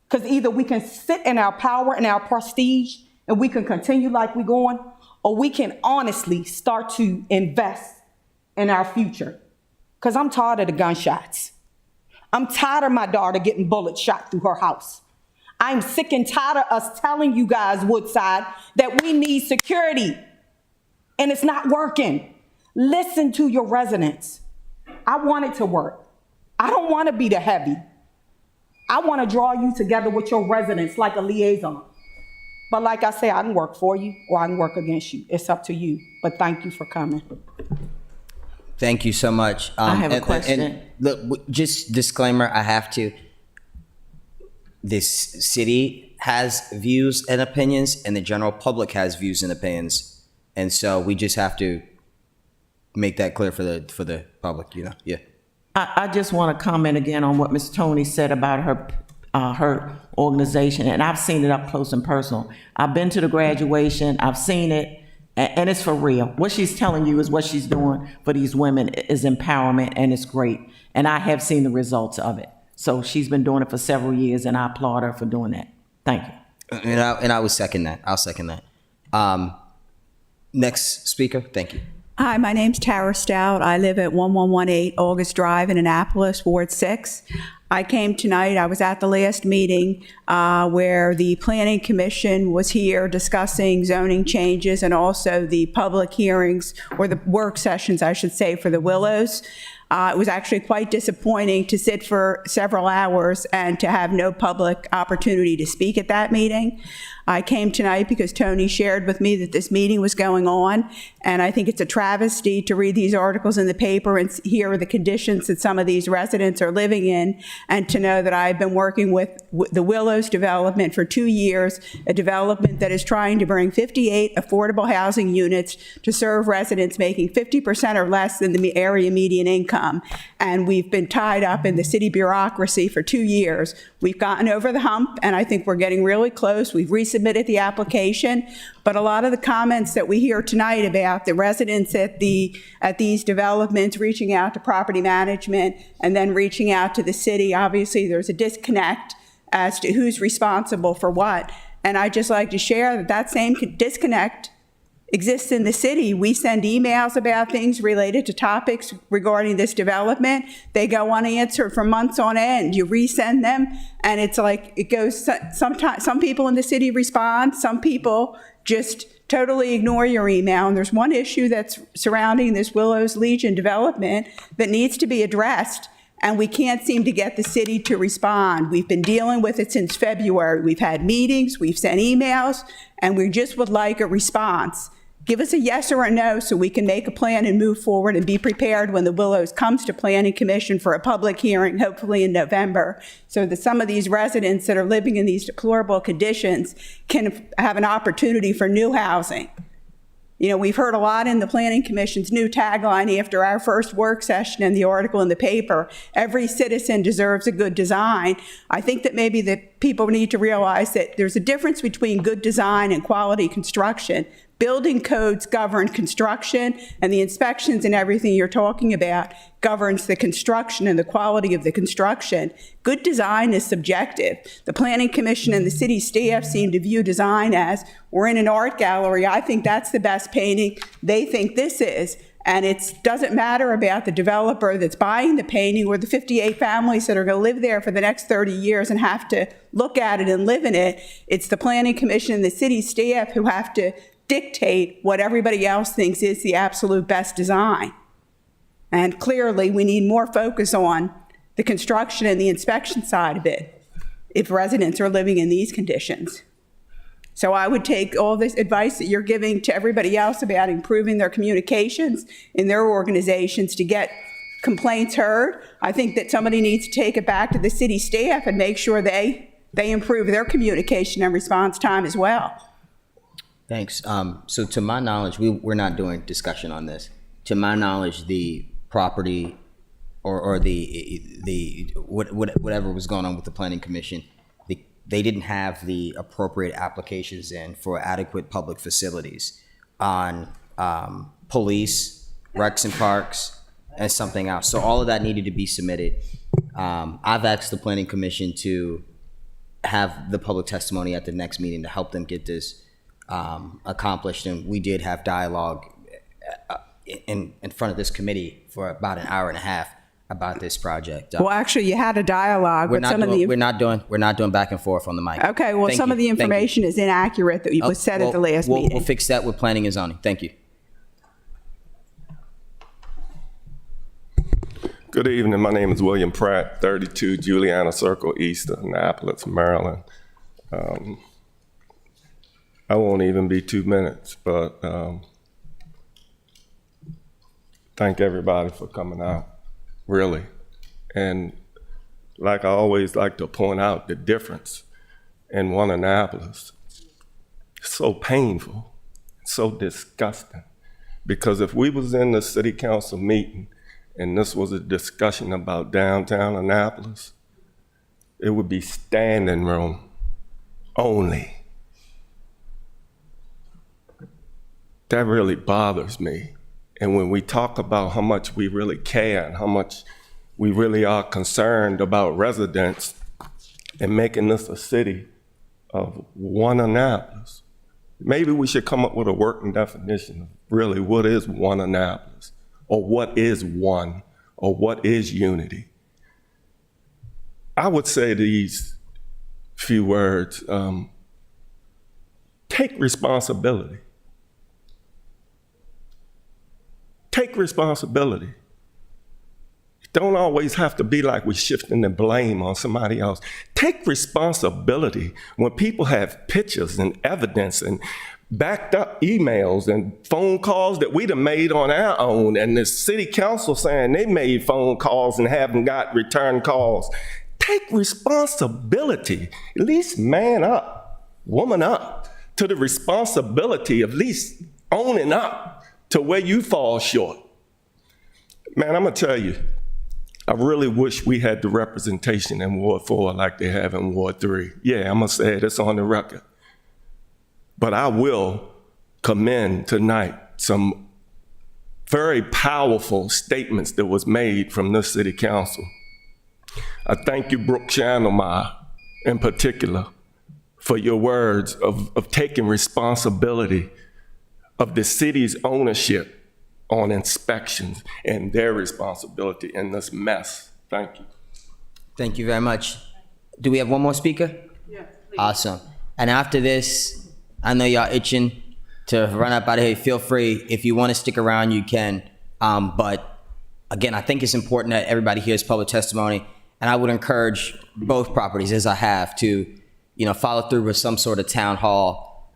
S10: Because either we can sit in our power and our prestige and we can continue like we're going, or we can honestly start to invest in our future. Because I'm tired of the gunshots. I'm tired of my daughter getting bullets shot through her house. I'm sick and tired of us telling you guys, Woodside, that we need security. And it's not working. Listen to your residents. I want it to work. I don't want to be the heavy. I want to draw you together with your residents like a liaison. But like I say, I can work for you or I can work against you. It's up to you. But thank you for coming.
S1: Thank you so much.
S9: I have a
S1: and
S9: question.
S1: Look, just disclaimer, I have to. This city has views and opinions, and the general public has views and opinions. And so we just have to make that clear for the public, you know? Yeah.
S9: I just want to comment again on what Ms. Tony said about her organization, and I've seen it up close and personal. I've been to the graduation, I've seen it, and it's for real. What she's telling you is what she's doing for these women is empowerment, and it's great. And I have seen the results of it. So she's been doing it for several years, and I applaud her for doing that. Thank you.
S1: And I would second that. I'll second that. Next speaker, thank you.
S11: Hi, my name's Tara Stout. I live at 1118 August Drive in Annapolis, Ward 6. I came tonight, I was at the last meeting where the Planning Commission was here discussing zoning changes and also the public hearings, or the work sessions, I should say, for the Willows. It was actually quite disappointing to sit for several hours and to have no public opportunity to speak at that meeting. I came tonight because Tony shared with me that this meeting was going on, and I think it's a travesty to read these articles in the paper and hear the conditions that some of these residents are living in, and to know that I've been working with the Willows development for 2 years, a development that is trying to bring 58 affordable housing units to serve residents making 50% or less than the area median income. And we've been tied up in the city bureaucracy for 2 years. We've gotten over the hump, and I think we're getting really close. We've resubmitted the application, but a lot of the comments that we hear tonight about the residents at these developments reaching out to property management and then reaching out to the city, obviously there's a disconnect as to who's responsible for what. And I'd just like to share that that same disconnect exists in the city. We send emails about things related to topics regarding this development. They go unanswered for months on end. You resend them, and it's like it goes. Sometimes some people in the city respond. Some people just totally ignore your email. And there's one issue that's surrounding this Willows Legion development that needs to be addressed, and we can't seem to get the city to respond. We've been dealing with it since February. We've had meetings, we've sent emails, and we just would like a response. Give us a yes or a no so we can make a plan and move forward and be prepared when the Willows comes to Planning Commission for a public hearing, hopefully in November, so that some of these residents that are living in these deplorable conditions can have an opportunity for new housing. You know, we've heard a lot in the Planning Commission's new tagline after our first work session and the article in the paper, every citizen deserves a good design. I think that maybe the people need to realize that there's a difference between good design and quality construction. Building codes govern construction, and the inspections and everything you're talking about governs the construction and the quality of the construction. Good design is subjective. The Planning Commission and the city staff seem to view design as, we're in an art gallery, I think that's the best painting, they think this is. And it doesn't matter about the developer that's buying the painting or the 58 families that are going to live there for the next 30 years and have to look at it and live in it. It's the Planning Commission and the city staff who have to dictate what everybody else thinks is the absolute best design. And clearly, we need more focus on the construction and the inspection side of it if residents are living in these conditions. So I would take all this advice that you're giving to everybody else about improving their communications in their organizations to get complaints heard. I think that somebody needs to take it back to the city staff and make sure they improve their communication and response time as well.
S1: Thanks. So to my knowledge, we're not doing discussion on this. To my knowledge, the property or the whatever was going on with the Planning Commission, they didn't have the appropriate applications in for adequate public facilities on police, recs and parks, and something else. So all of that needed to be submitted. I've asked the Planning Commission to have the public testimony at the next meeting to help them get this accomplished, and we did have dialogue in front of this committee for about an hour and a half about this project.
S11: Well, actually, you had a dialogue with some of the...
S1: We're not doing back and forth on the mic.
S11: Okay, well, some of the information is inaccurate that was said at the last meeting.
S1: We'll fix that with planning and zoning. Thank you.
S12: Good evening. My name is William Pratt, 32 Juliana Circle East, Annapolis, Maryland. I won't even be 2 minutes, but thank everybody for coming out, really. And like I always like to point out, the difference in one Annapolis. It's so painful, so disgusting. Because if we was in the city council meeting and this was a discussion about downtown Annapolis, it would be standing room only. That really bothers me. And when we talk about how much we really care and how much we really are concerned about residents and making this a city of one Annapolis, maybe we should come up with a working definition of really what is one Annapolis, or what is one, or what is unity. I would say these few words, take responsibility. Take responsibility. It don't always have to be like we're shifting the blame on somebody else. Take responsibility when people have pictures and evidence and backed up emails and phone calls that we'd have made on our own, and the city council saying they made phone calls and haven't got return calls. Take responsibility. At least man up, woman up to the responsibility of at least owning up to where you fall short. Man, I'm gonna tell you, I really wish we had the representation in Ward 4 like they have in Ward 3. Yeah, I'm gonna say it, it's on the record. But I will commend tonight some very powerful statements that was made from this city council. I thank you, Brooke Schandelmeyer, in particular, for your words of taking responsibility of the city's ownership on inspections and their responsibility in this mess. Thank you.
S1: Thank you very much. Do we have one more speaker? Yeah. Awesome. And after this, I know y'all itching to run up out of here. Feel free. If you want to stick around, you can. But again, I think it's important that everybody hears public testimony. And I would encourage both properties, as I have, to, follow through with some sort of town hall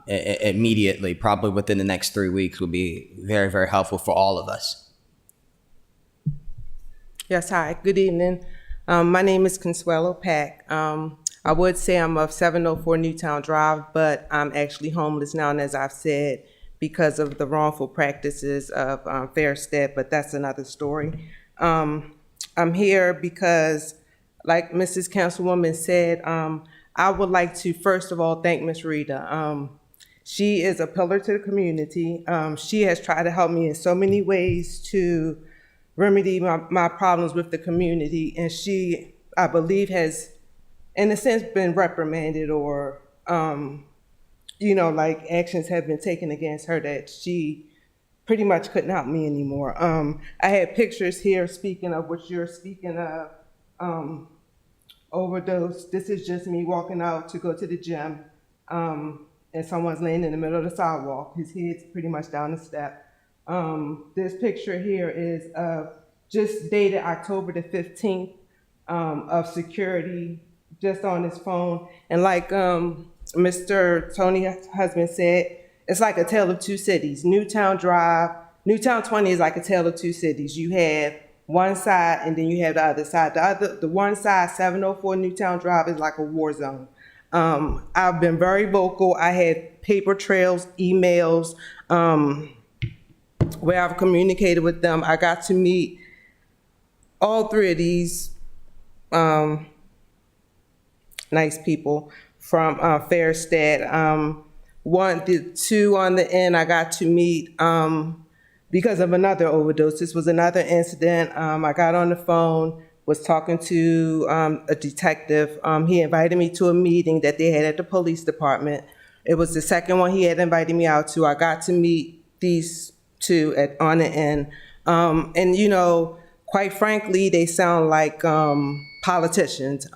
S1: immediately, probably within the next 3 weeks will be very, very helpful for all of us.
S13: Yes, hi, good evening. My name is Consuelo Pack. I would say I'm of 704 Newtown Drive, but I'm actually homeless now, and as I've said, because of the wrongful practices of Fairstead, but that's another story. I'm here because, like Mrs. Councilwoman said, I would like to first of all thank Ms. Rita. She is a pillar to the community. She has tried to help me in so many ways to remedy my problems with the community, and she, I believe, has, in a sense, been reprimanded or, like actions have been taken against her that she pretty much couldn't help me anymore. I had pictures here speaking of what you're speaking of, overdose. This is just me walking out to go to the gym, and someone's laying in the middle of the sidewalk. His head's pretty much down the step. This picture here is just dated October the 15th of security just on his phone. And like Mr. Tony's husband said, it's like a tale of two cities. Newtown 20 is like a tale of two cities. You have one side and then you have the other side. The one side, 704 Newtown Drive, is like a war zone. I've been very vocal. I had paper trails, emails, where I've communicated with them. I got to meet all three of these nice people from Fairstead. The two on the end I got to meet because of another overdose. This was another incident. I got on the phone, was talking to a detective. He invited me to a meeting that they had at the police department. It was the second one he had invited me out to. I got to meet these two on the end. And, quite frankly, they sound like politicians.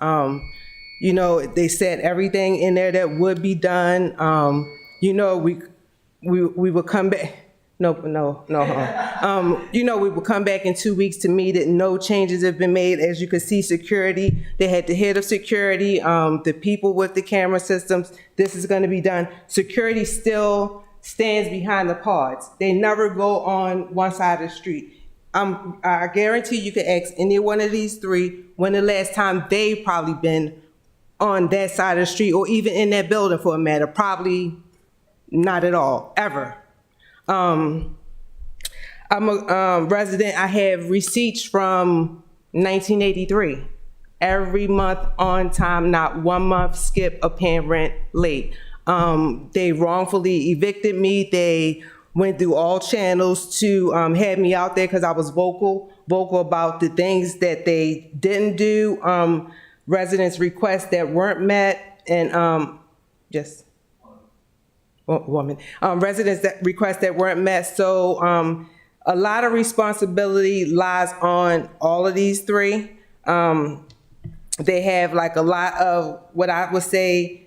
S13: They said everything in there that would be done. We would come back. We would come back in 2 weeks to meet it. No changes have been made. As you can see, security, they had the head of security, the people with the camera systems. This is going to be done. Security still stands behind the pods. They never go on one side of the street. I guarantee you could ask any one of these three when the last time they probably been on that side of the street or even in that building for a matter. Probably not at all, ever. I'm a resident. I have receipts from 1983. Every month on time, not 1 month skip of paying rent late. They wrongfully evicted me. They went through all channels to have me out there because I was vocal about the things that they didn't do. Residents' requests that weren't met, and residents that requests that weren't met. So a lot of responsibility lies on all of these three. They have like a lot of what I would say.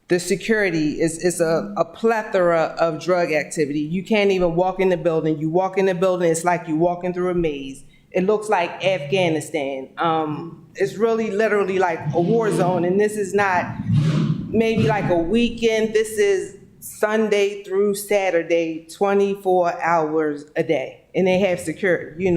S13: The security is a plethora of drug activity. You can't even walk in the building. You walk in the building, it's like you're walking through a maze. It looks like Afghanistan. It's really literally like a war zone, and this is not maybe like a weekend. This is Sunday through Saturday, 24 hours a day. And they have security,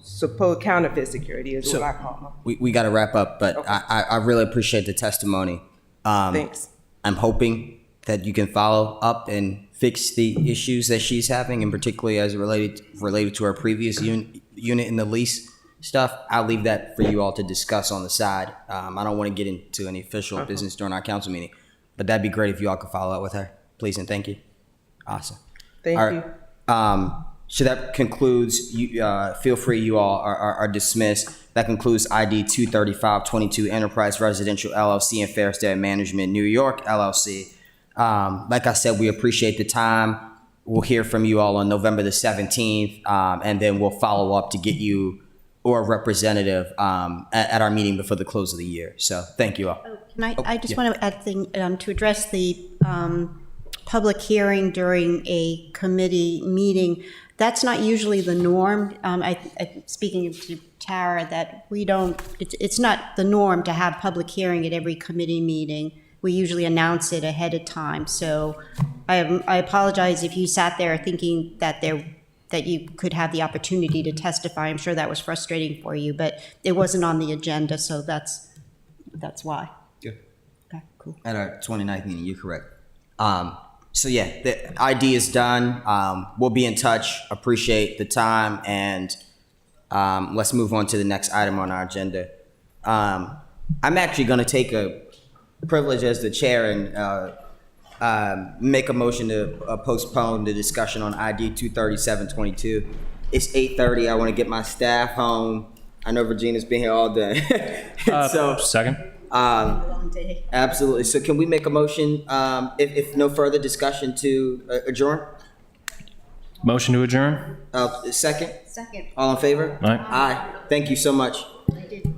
S13: supposed counterfeit security is what I call them.
S1: We got to wrap up, but okay. I really appreciate the testimony.
S13: Thanks.
S1: I'm hoping that you can follow up and fix the issues that she's having, and particularly as related to our previous unit in the lease stuff. I'll leave that for you all to discuss on the side. I don't want to get into any official business during our council meeting, but that'd be great if you all could follow up with her, please, and thank you. Awesome.
S13: Thank you.
S1: So that concludes. Feel free. You all are dismissed. That concludes ID 23522 Enterprise Residential LLC and Fairstead Management New York LLC. Like I said, we appreciate the time. we'll hear from you all on November the 17th, and then we'll follow up to get you or a representative at our meeting before the close of the year. So thank you all.
S3: I just want to add thing, to address the public hearing during a committee meeting. That's not usually the norm. Speaking to Tara, that we don't, it's not the norm to have public hearing at every committee meeting. We usually announce it ahead of time. So I apologize if you sat there thinking that you could have the opportunity to testify. I'm sure that was frustrating for you, but it wasn't on the agenda, so that's why.
S1: Good.
S3: Okay, cool.
S1: At our 29th meeting, you're correct. So yeah, the ID is done. We'll be in touch. Appreciate the time, and let's move on to the next item on our agenda. I'm actually going to take a privilege as the chair and make a motion to postpone the discussion on ID 23722. It's 8:30. I want to get my staff home. I know Regina's been here all day. So
S2: Second?
S3: Long day.
S1: absolutely. So can we make a motion, if no further discussion, to adjourn?
S2: Motion to adjourn?
S1: Second?
S3: Second.
S1: All in favor?
S2: Aye.
S1: Aye. Thank you so much.
S3: I did